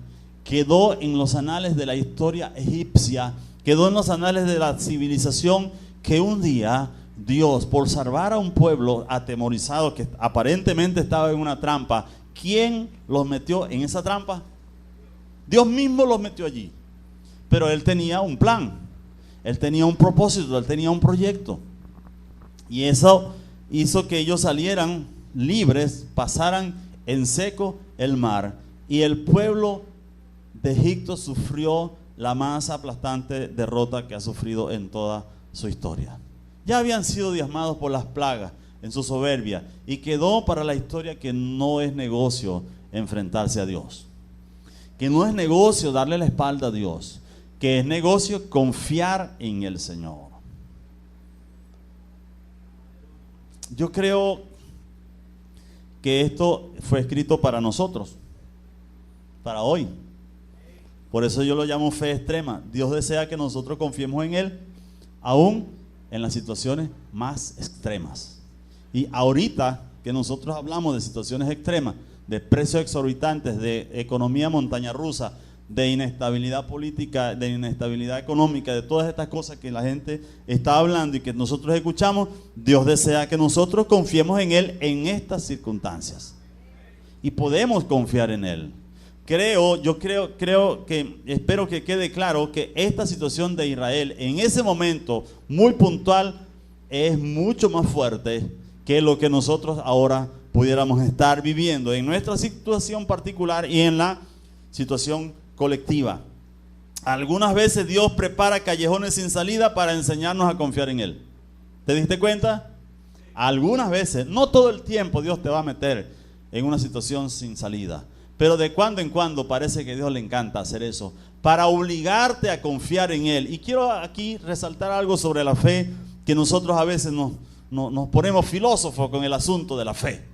quedó en los anales de la historia egipcia, quedó en los anales de la civilización, que un día Dios, por salvar a un pueblo atemorizado que aparentemente estaba en una trampa, ¿quién los metió en esa trampa? Dios mismo los metió allí. Pero Él tenía un plan, Él tenía un propósito, Él tenía un proyecto. Y eso hizo que ellos salieran libres, pasaran en seco el mar. Y el pueblo de Egipto sufrió la más aplastante derrota que ha sufrido en toda su historia. Ya habían sido diezmados por las plagas en su soberbia, y quedó para la historia que no es negocio enfrentarse a Dios, que no es negocio darle la espalda a Dios, que es negocio confiar en el Señor. Yo creo que esto fue escrito para nosotros, para hoy. Por eso yo lo llamo fe extrema. Dios desea que nosotros confiemos en Él, aún en las situaciones más extremas. Y ahorita que nosotros hablamos de situaciones extremas, de precios exorbitantes, de economía montaña rusa, de inestabilidad política, de inestabilidad económica, de todas estas cosas que la gente está hablando y que nosotros escuchamos, Dios desea que nosotros confiemos en Él en estas circunstancias. Y podemos confiar en Él. Espero que quede claro que esta situación de Israel en ese momento muy puntual es mucho más fuerte que lo que nosotros ahora pudiéramos estar viviendo en nuestra situación particular y en la situación colectiva. Algunas veces Dios prepara callejones sin salida para enseñarnos a confiar en Él. ¿Te diste cuenta? Algunas veces, no todo el tiempo Dios te va a meter en una situación sin salida. Pero de cuando en cuando parece que a Dios le encanta hacer eso, para obligarte a confiar en Él. Y quiero aquí resaltar algo sobre la fe, que nosotros a veces nos ponemos filósofos con el asunto de la fe.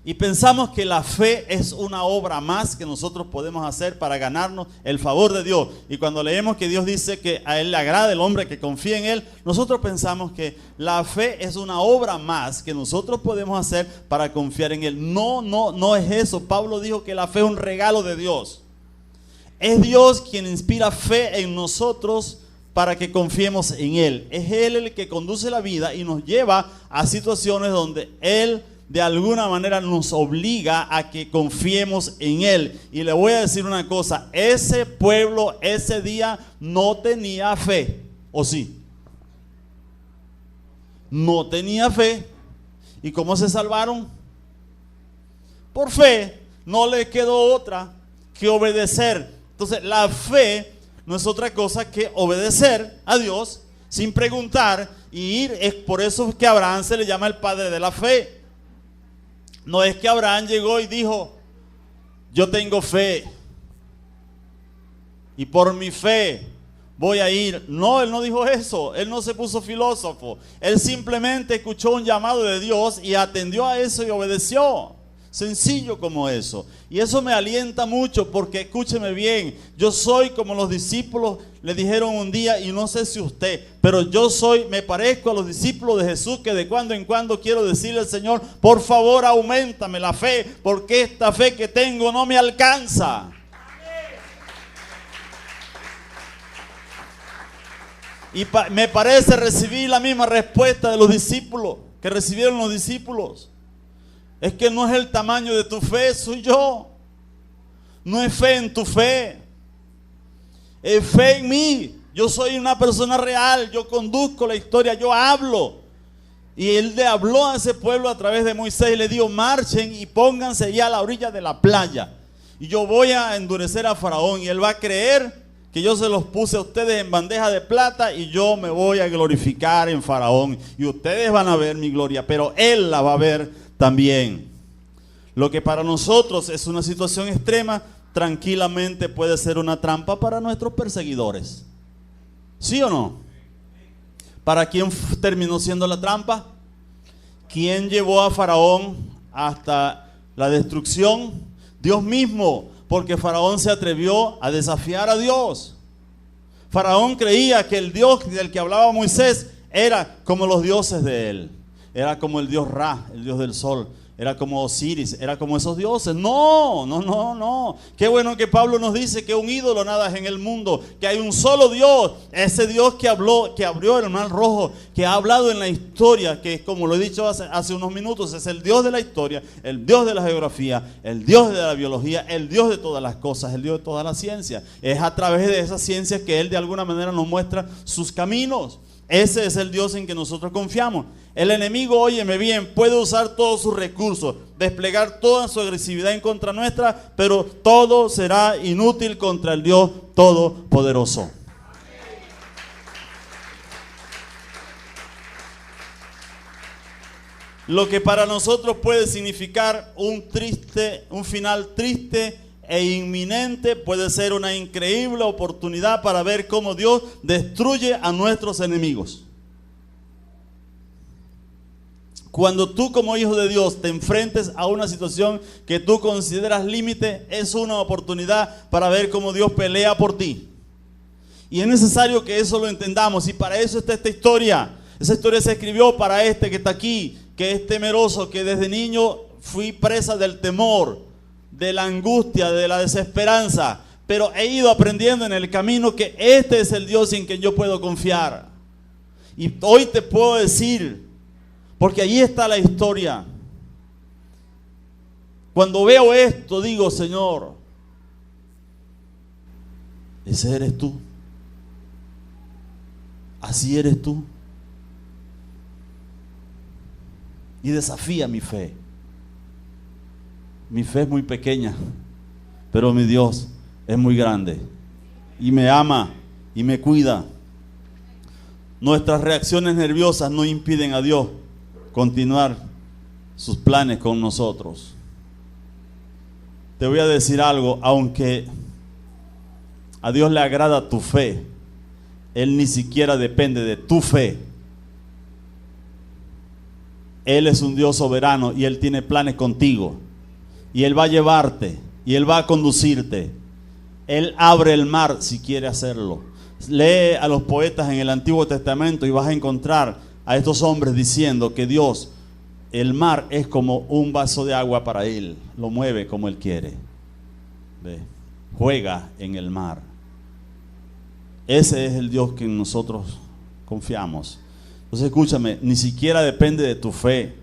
Y pensamos que la fe es una obra más que nosotros podemos hacer para ganarnos el favor de Dios. Y cuando leemos que Dios dice que a Él le agrada el hombre que confía en Él, nosotros pensamos que la fe es una obra más que nosotros podemos hacer para confiar en Él. No es eso. Pablo dijo que la fe es un regalo de Dios. Es Dios quien inspira fe en nosotros para que confiemos en Él. Es Él el que conduce la vida y nos lleva a situaciones donde Él de alguna manera nos obliga a que confiemos en Él. Y le voy a decir una cosa, ese pueblo ese día no tenía fe, ¿o sí? No tenía fe. ¿Y cómo se salvaron? Por fe. No les quedó otra que obedecer. Entonces la fe no es otra cosa que obedecer a Dios sin preguntar y ir. Es por eso que a Abraham se le llama el padre de la fe. No es que Abraham llegó y dijo, yo tengo fe y por mi fe voy a ir. No, él no dijo eso. Él no se puso filósofo. Él simplemente escuchó un llamado de Dios y atendió a eso y obedeció. Sencillo como eso. Y eso me alienta mucho porque escúcheme bien, yo soy como los discípulos le dijeron un día, y no sé si usted, pero me parezco a los discípulos de Jesús, que de cuando en cuando quiero decirle al Señor, por favor auméntame la fe, porque esta fe que tengo no me alcanza. Y me parece recibir la misma respuesta de los discípulos que recibieron los discípulos. Es que no es el tamaño de tu fe, soy yo. No es fe en tu fe. Es fe en mí. Yo soy una persona real. Yo conduzco la historia. Yo hablo. Y él le habló a ese pueblo a través de Moisés y le dijo, marchen y pónganse ya a la orilla de la playa. Y yo voy a endurecer a Faraón. Y él va a creer que yo se los puse a ustedes en bandeja de plata y yo me voy a glorificar en Faraón. Y ustedes van a ver mi gloria, pero él la va a ver también. Lo que para nosotros es una situación extrema, tranquilamente puede ser una trampa para nuestros perseguidores. ¿Sí o no? ¿Para quién terminó siendo la trampa? ¿Quién llevó a Faraón hasta la destrucción? Dios mismo, porque Faraón se atrevió a desafiar a Dios. Faraón creía que el Dios del que hablaba Moisés era como los dioses de él. Era como el dios Ra, el dios del sol. Era como Osiris, era como esos dioses. No. Qué bueno que Pablo nos dice que un ídolo nada es en el mundo, que hay un solo Dios. Ese Dios que habló, que abrió el mar rojo, que ha hablado en la historia, que como lo he dicho hace unos minutos, es el Dios de la historia, el Dios de la geografía, el Dios de la biología, el Dios de todas las cosas, el Dios de toda la ciencia. Es a través de esa ciencia que Él de alguna manera nos muestra sus caminos. Ese es el Dios en que nosotros confiamos. El enemigo, óyeme bien, puede usar todos sus recursos, desplegar toda su agresividad en contra nuestra, pero todo será inútil contra el Dios Todopoderoso. Lo que para nosotros puede significar un final triste e inminente, puede ser una increíble oportunidad para ver cómo Dios destruye a nuestros enemigos. Cuando tú como hijo de Dios te enfrentes a una situación que tú consideras límite, es una oportunidad para ver cómo Dios pelea por ti. Y es necesario que eso lo entendamos, y para eso está esta historia. Esa historia se escribió para este que está aquí, que es temeroso, que desde niño fui presa del temor, de la angustia, de la desesperanza, pero he ido aprendiendo en el camino que este es el Dios en quien yo puedo confiar. Y hoy te puedo decir, porque allí está la historia, cuando veo esto digo, Señor, ese eres tú, así eres tú, y desafía mi fe. Mi fe es muy pequeña, pero mi Dios es muy grande y me ama y me cuida. Nuestras reacciones nerviosas no impiden a Dios continuar sus planes con nosotros. Te voy a decir algo, aunque a Dios le agrada tu fe, Él ni siquiera depende de tu fe. Él es un Dios soberano y Él tiene planes contigo. Y Él va a llevarte, y Él va a conducirte. Él abre el mar si quiere hacerlo. Lee a los poetas en el Antiguo Testamento y vas a encontrar a estos hombres diciendo que Dios, el mar es como un vaso de agua para Él. Lo mueve como Él quiere. ¿Ve? Juega en el mar. Ese es el Dios que nosotros confiamos. Entonces escúchame, ni siquiera depende de tu fe.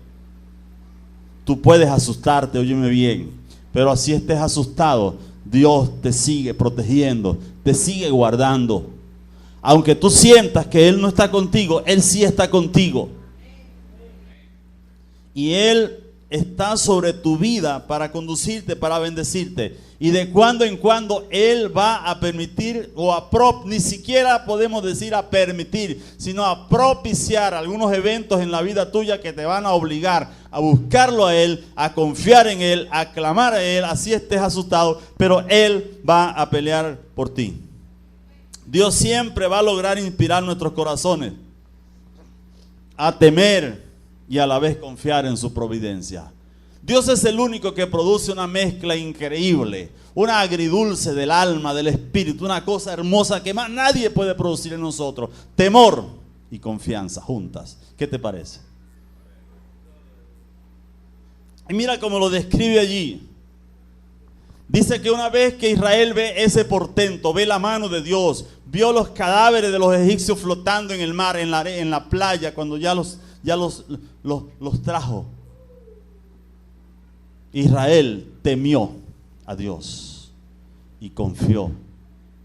tú puedes asustarte, óyeme bien, pero así estés asustado, Dios te sigue protegiendo, te sigue guardando. Aunque tú sientas que Él no está contigo, Él sí está contigo. Y Él está sobre tu vida para conducirte, para bendecirte. Y de cuando en cuando Él va a permitir ni siquiera podemos decir a permitir, sino a propiciar algunos eventos en la vida tuya que te van a obligar a buscarlo a Él, a confiar en Él, a clamar a Él, así estés asustado, pero Él va a pelear por ti. Dios siempre va a lograr inspirar nuestros corazones a temer y a la vez confiar en su providencia. Dios es el único que produce una mezcla increíble, una agridulce del alma, del espíritu, una cosa hermosa que más nadie puede producir en nosotros. Temor y confianza juntas. ¿Qué te parece? Y mira cómo lo describe allí. Dice que una vez que Israel ve ese portento, ve la mano de Dios, vio los cadáveres de los egipcios flotando en el mar, en la playa, cuando ya los trajo. Israel temió a Dios y confió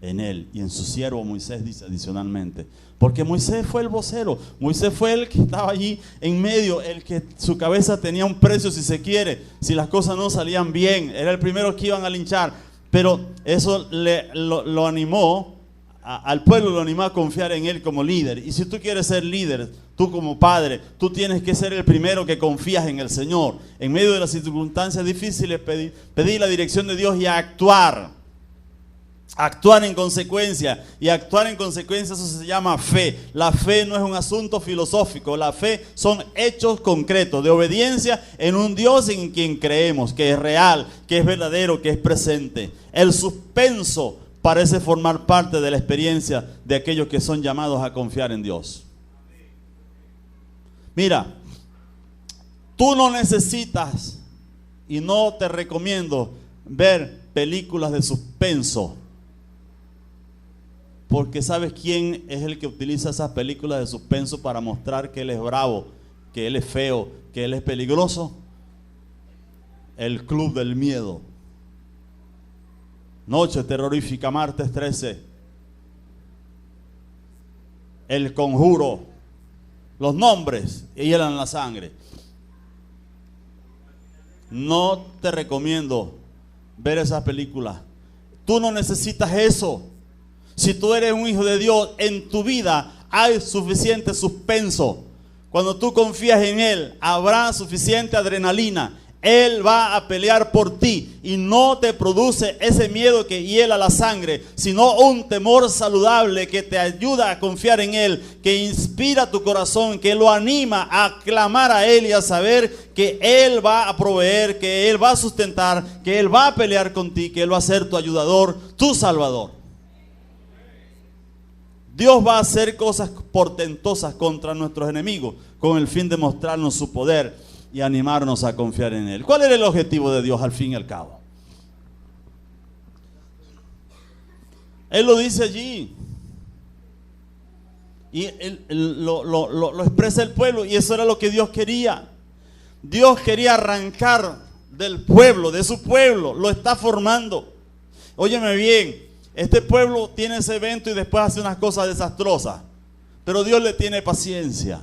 en Él y en su siervo Moisés, dice adicionalmente. Porque Moisés fue el vocero, Moisés fue el que estaba allí en medio, el que su cabeza tenía un precio si se quiere, si las cosas no salían bien, era el primero que iban a linchar. Pero eso lo animó, al pueblo lo animó a confiar en Él como líder. Y si tú quieres ser líder, tú como padre, tú tienes que ser el primero que confías en el Señor. En medio de las circunstancias difíciles, pedir la dirección de Dios y actuar. Actuar en consecuencia. Y actuar en consecuencia, eso se llama fe. La fe no es un asunto filosófico. La fe son hechos concretos de obediencia en un Dios en quien creemos, que es real, que es verdadero, que es presente. El suspenso parece formar parte de la experiencia de aquellos que son llamados a confiar en Dios. Mira, tú no necesitas y no te recomiendo ver películas de suspenso, porque ¿sabes quién es el que utiliza esas películas de suspenso para mostrar que Él es bravo, que Él es feo, que Él es peligroso? El Club del Miedo. Noche terrorífica, martes 13. El Conjuro. Los nombres hielan la sangre. No te recomiendo ver esas películas. Tú no necesitas eso. Si tú eres un hijo de Dios, en tu vida hay suficiente suspenso. Cuando tú confías en Él, habrá suficiente adrenalina. Él va a pelear por ti y no te produce ese miedo que hiela la sangre, sino un temor saludable que te ayuda a confiar en Él, que inspira tu corazón, que lo anima a clamar a Él y a saber que Él va a proveer, que Él va a sustentar, que Él va a pelear contigo, que Él va a ser tu ayudador, tu salvador. Dios va a hacer cosas portentosas contra nuestros enemigos con el fin de mostrarnos su poder y animarnos a confiar en Él. ¿Cuál era el objetivo de Dios al fin y al cabo? Él lo dice allí. Y lo expresa el pueblo. Y eso era lo que Dios quería. Dios quería arrancar del pueblo, de su pueblo. Lo está formando. Óyeme bien. Este pueblo tiene ese evento y después hace unas cosas desastrosas. Pero Dios le tiene paciencia.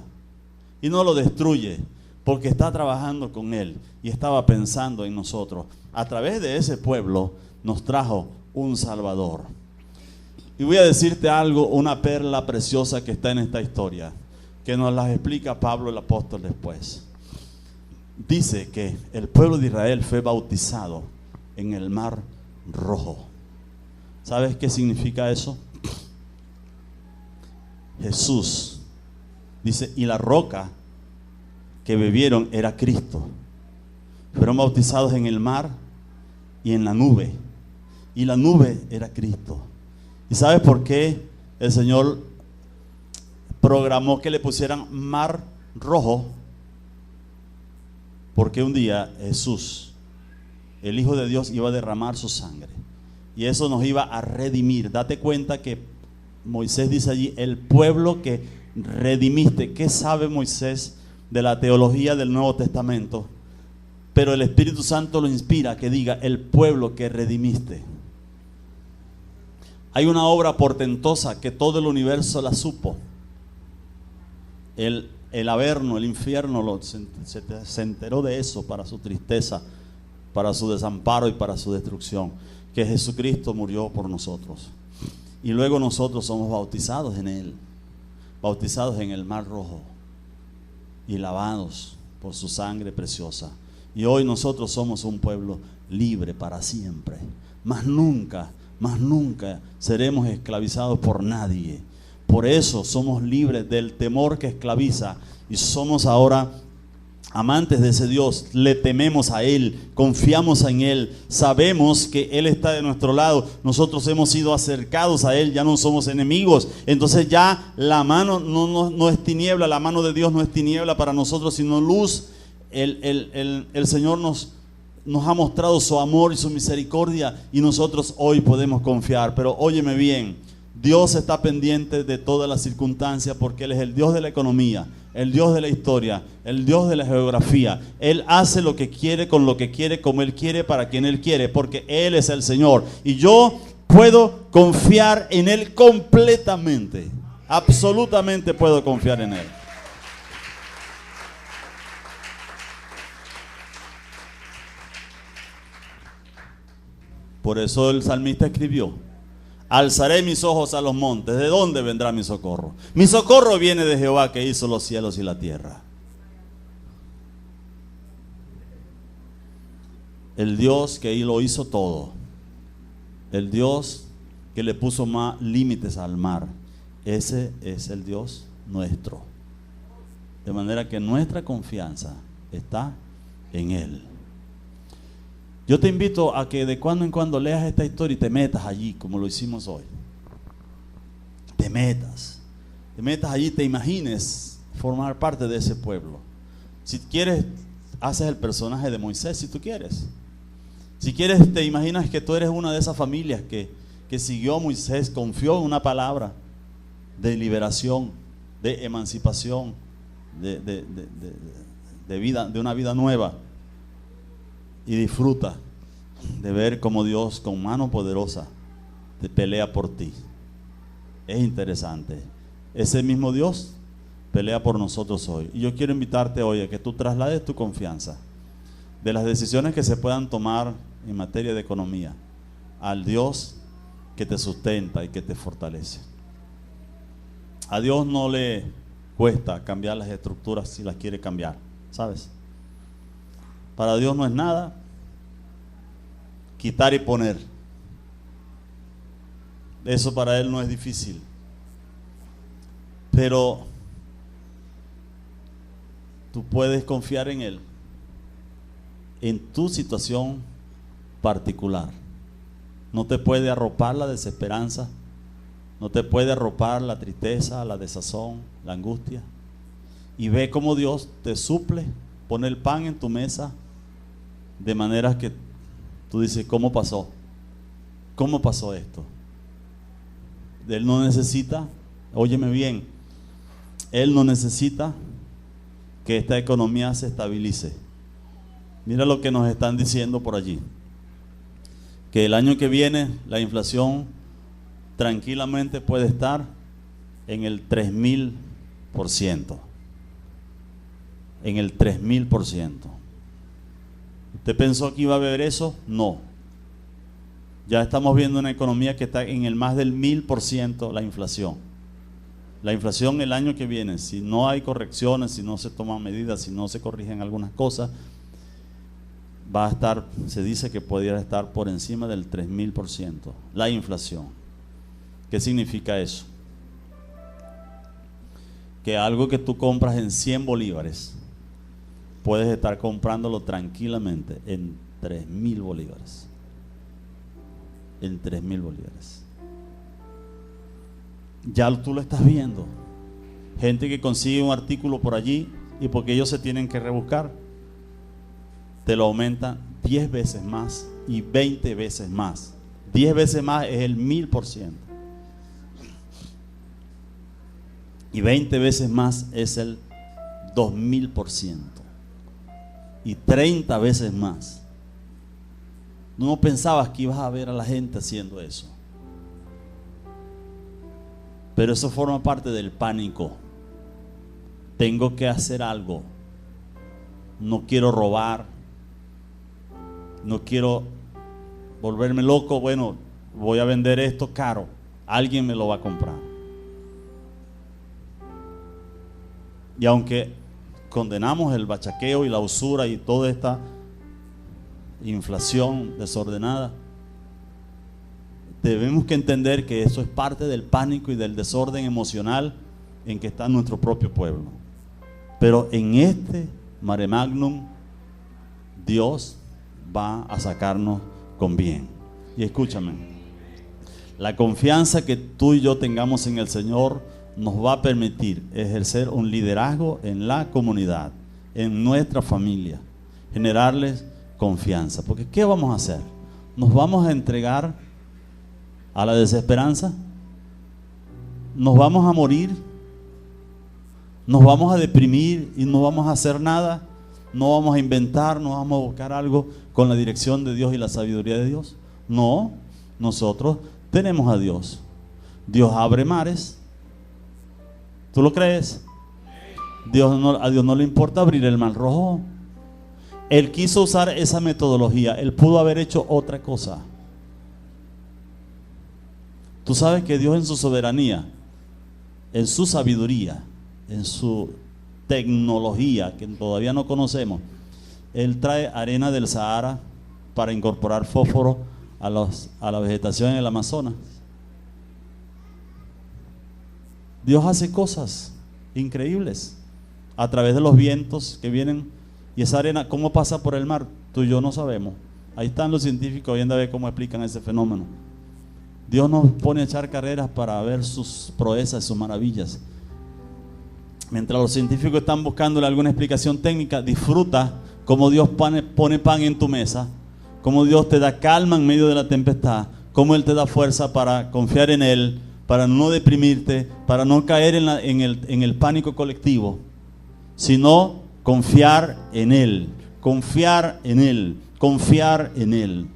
Y no lo destruye. Porque está trabajando con Él y estaba pensando en nosotros. A través de ese pueblo nos trajo un Salvador. Y voy a decirte algo, una perla preciosa que está en esta historia, que nos la explica Pablo el apóstol después. Dice que el pueblo de Israel fue bautizado en el Mar Rojo. ¿Sabes qué significa eso? Jesús dice, y la roca que bebieron era Cristo. Fueron bautizados en el mar y en la nube. Y la nube era Cristo. ¿Y sabes por qué el Señor programó que le pusieran Mar Rojo? Porque un día Jesús, el Hijo de Dios, iba a derramar su sangre. Y eso nos iba a redimir. Date cuenta que Moisés dice allí, el pueblo que redimiste. ¿Qué sabe Moisés de la teología del Nuevo Testamento? pero el Espíritu Santo lo inspira a que diga el pueblo que redimiste. Hay una obra portentosa que todo el universo la supo. El Averno, el infierno se enteró de eso para su tristeza, para su desamparo y para su destrucción, que Jesucristo murió por nosotros. Y luego nosotros somos bautizados en Él, bautizados en el Mar Rojo y lavados por su sangre preciosa. Y hoy nosotros somos un pueblo libre para siempre. Más nunca seremos esclavizados por nadie. Por eso somos libres del temor que esclaviza y somos ahora amantes de ese Dios. Le tememos a Él, confiamos en Él, sabemos que Él está de nuestro lado. Nosotros hemos sido acercados a Él, ya no somos enemigos. Entonces ya la mano no es tiniebla, la mano de Dios no es tiniebla para nosotros, sino luz. El Señor nos ha mostrado su amor y su misericordia y nosotros hoy podemos confiar. Pero óyeme bien, Dios está pendiente de todas las circunstancias porque Él es el Dios de la economía, el Dios de la historia, el Dios de la geografía. Él hace lo que quiere, con lo que quiere, como Él quiere, para quien Él quiere, porque Él es el Señor. Y yo puedo confiar en Él completamente, absolutamente puedo confiar en Él. Por eso el salmista escribió: alzaré mis ojos a los montes, ¿de dónde vendrá mi socorro? Mi socorro viene de Jehová, que hizo los cielos y la tierra. El Dios que lo hizo todo, el Dios que le puso más límites al mar, ese es el Dios nuestro. De manera que nuestra confianza está en Él. Yo te invito a que de cuando en cuando leas esta historia y te metas allí, como lo hicimos hoy. Te metas allí, te imagines formar parte de ese pueblo. Si quieres, haces el personaje de Moisés, si tú quieres. Si quieres, te imaginas que tú eres una de esas familias que siguió a Moisés, confió en una palabra de liberación, de emancipación, de vida, de una vida nueva. Y disfruta de ver cómo Dios con mano poderosa te pelea por ti. Es interesante. Ese mismo Dios pelea por nosotros hoy. Y yo quiero invitarte hoy a que tú traslades tu confianza de las decisiones que se puedan tomar en materia de economía al Dios que te sustenta y que te fortalece. A Dios no le cuesta cambiar las estructuras si las quiere cambiar, ¿sabes? Para Dios no es nada quitar y poner. Eso para Él no es difícil. Pero tú puedes confiar en Él, en tu situación particular. No te puede arropar la desesperanza, no te puede arropar la tristeza, la desazón, la angustia. Y ve cómo Dios te suple, pone el pan en tu mesa, de manera que tú dices: ¿cómo pasó? ¿Cómo pasó esto? Él no necesita, óyeme bien, Él no necesita que esta economía se estabilice. Mira lo que nos están diciendo por allí, que el año que viene la inflación tranquilamente puede estar en el 3000%. En el 3000%. ¿Usted pensó que iba a haber eso? No. Ya estamos viendo una economía que está en el más del 1000% la inflación. La inflación el año que viene, si no hay correcciones, si no se toman medidas, si no se corrigen algunas cosas, va a estar, se dice que podría estar por encima del 3000%. La inflación. ¿Qué significa eso? Que algo que tú compras en 100 bolívares, puedes estar comprándolo tranquilamente en 3000 bolívares. En 3000 bolívares. Ya tú lo estás viendo. Gente que consigue un artículo por allí y porque ellos se tienen que rebuscar, te lo aumentan 10 veces más y 20 veces más. 10 veces más es el 1000%. Y 20 veces más es el 2000%. y 30 veces más. No pensabas que ibas a ver a la gente haciendo eso. Pero eso forma parte del pánico. Tengo que hacer algo. No quiero robar. No quiero volverme loco. Bueno, voy a vender esto caro. Alguien me lo va a comprar. Y aunque condenamos el bachaqueo y la usura y toda esta inflación desordenada, debemos que entender que eso es parte del pánico y del desorden emocional en que está nuestro propio pueblo. Pero en este mare magnum, Dios va a sacarnos con bien. Y escúchame, la confianza que tú y yo tengamos en el Señor nos va a permitir ejercer un liderazgo en la comunidad, en nuestra familia, generarles confianza. Porque ¿qué vamos a hacer? ¿Nos vamos a entregar a la desesperanza? ¿Nos vamos a morir? ¿Nos vamos a deprimir y no vamos a hacer nada? ¿No vamos a inventar, no vamos a buscar algo con la dirección de Dios y la sabiduría de Dios? No, nosotros tenemos a Dios. Dios abre mares. ¿Tú lo crees? A Dios no le importa abrir el mar rojo. Él quiso usar esa metodología. Él pudo haber hecho otra cosa. Tú sabes que Dios en su soberanía, en su sabiduría, en su tecnología que todavía no conocemos, Él trae arena del Sahara para incorporar fósforo a la vegetación en el Amazonas. Dios hace cosas increíbles a través de los vientos que vienen. Y esa arena, ¿cómo pasa por el mar? Tú y yo no sabemos. Ahí están los científicos viendo a ver cómo explican ese fenómeno. Dios nos pone a echar carreras para ver sus proezas, sus maravillas. Mientras los científicos están buscándole alguna explicación técnica, disfruta cómo Dios pone pan en tu mesa, cómo Dios te da calma en medio de la tempestad, cómo Él te da fuerza para confiar en Él, para no deprimirte, para no caer en el pánico colectivo, sino confiar en Él, confiar en Él, confiar en Él.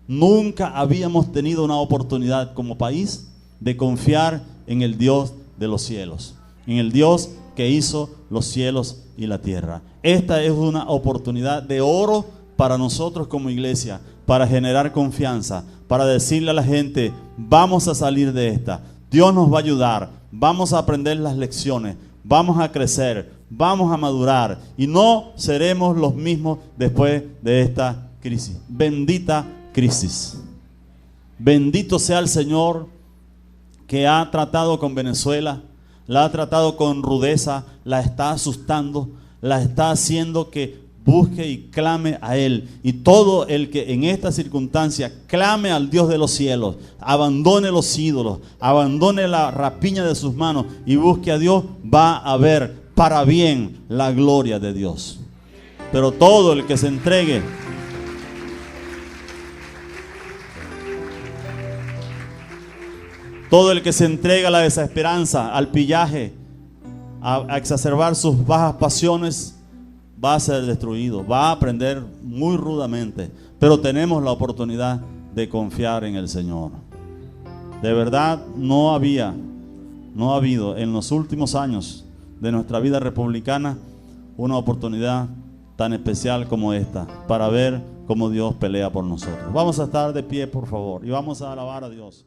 Nunca habíamos tenido una oportunidad como país de confiar en el Dios de los cielos, en el Dios que hizo los cielos y la tierra. Esta es una oportunidad de oro para nosotros como iglesia, para generar confianza, para decirle a la gente, vamos a salir de esta, Dios nos va a ayudar, vamos a aprender las lecciones, vamos a crecer, vamos a madurar y no seremos los mismos después de esta crisis. Bendita crisis. Bendito sea el Señor que ha tratado con Venezuela, la ha tratado con rudeza, la está asustando, la está haciendo que busque y clame a Él. Y todo el que en esta circunstancia clame al Dios de los cielos, abandone los ídolos, abandone la rapiña de sus manos y busque a Dios, va a ver para bien la gloria de Dios. Pero todo el que se entregue a la desesperanza, al pillaje, a exacerbar sus bajas pasiones, va a ser destruido, va a aprender muy rudamente. Pero tenemos la oportunidad de confiar en el Señor. De verdad, no ha habido en los últimos años de nuestra vida republicana una oportunidad tan especial como esta, para ver cómo Dios pelea por nosotros. Vamos a estar de pie, por favor, y vamos a alabar a Dios.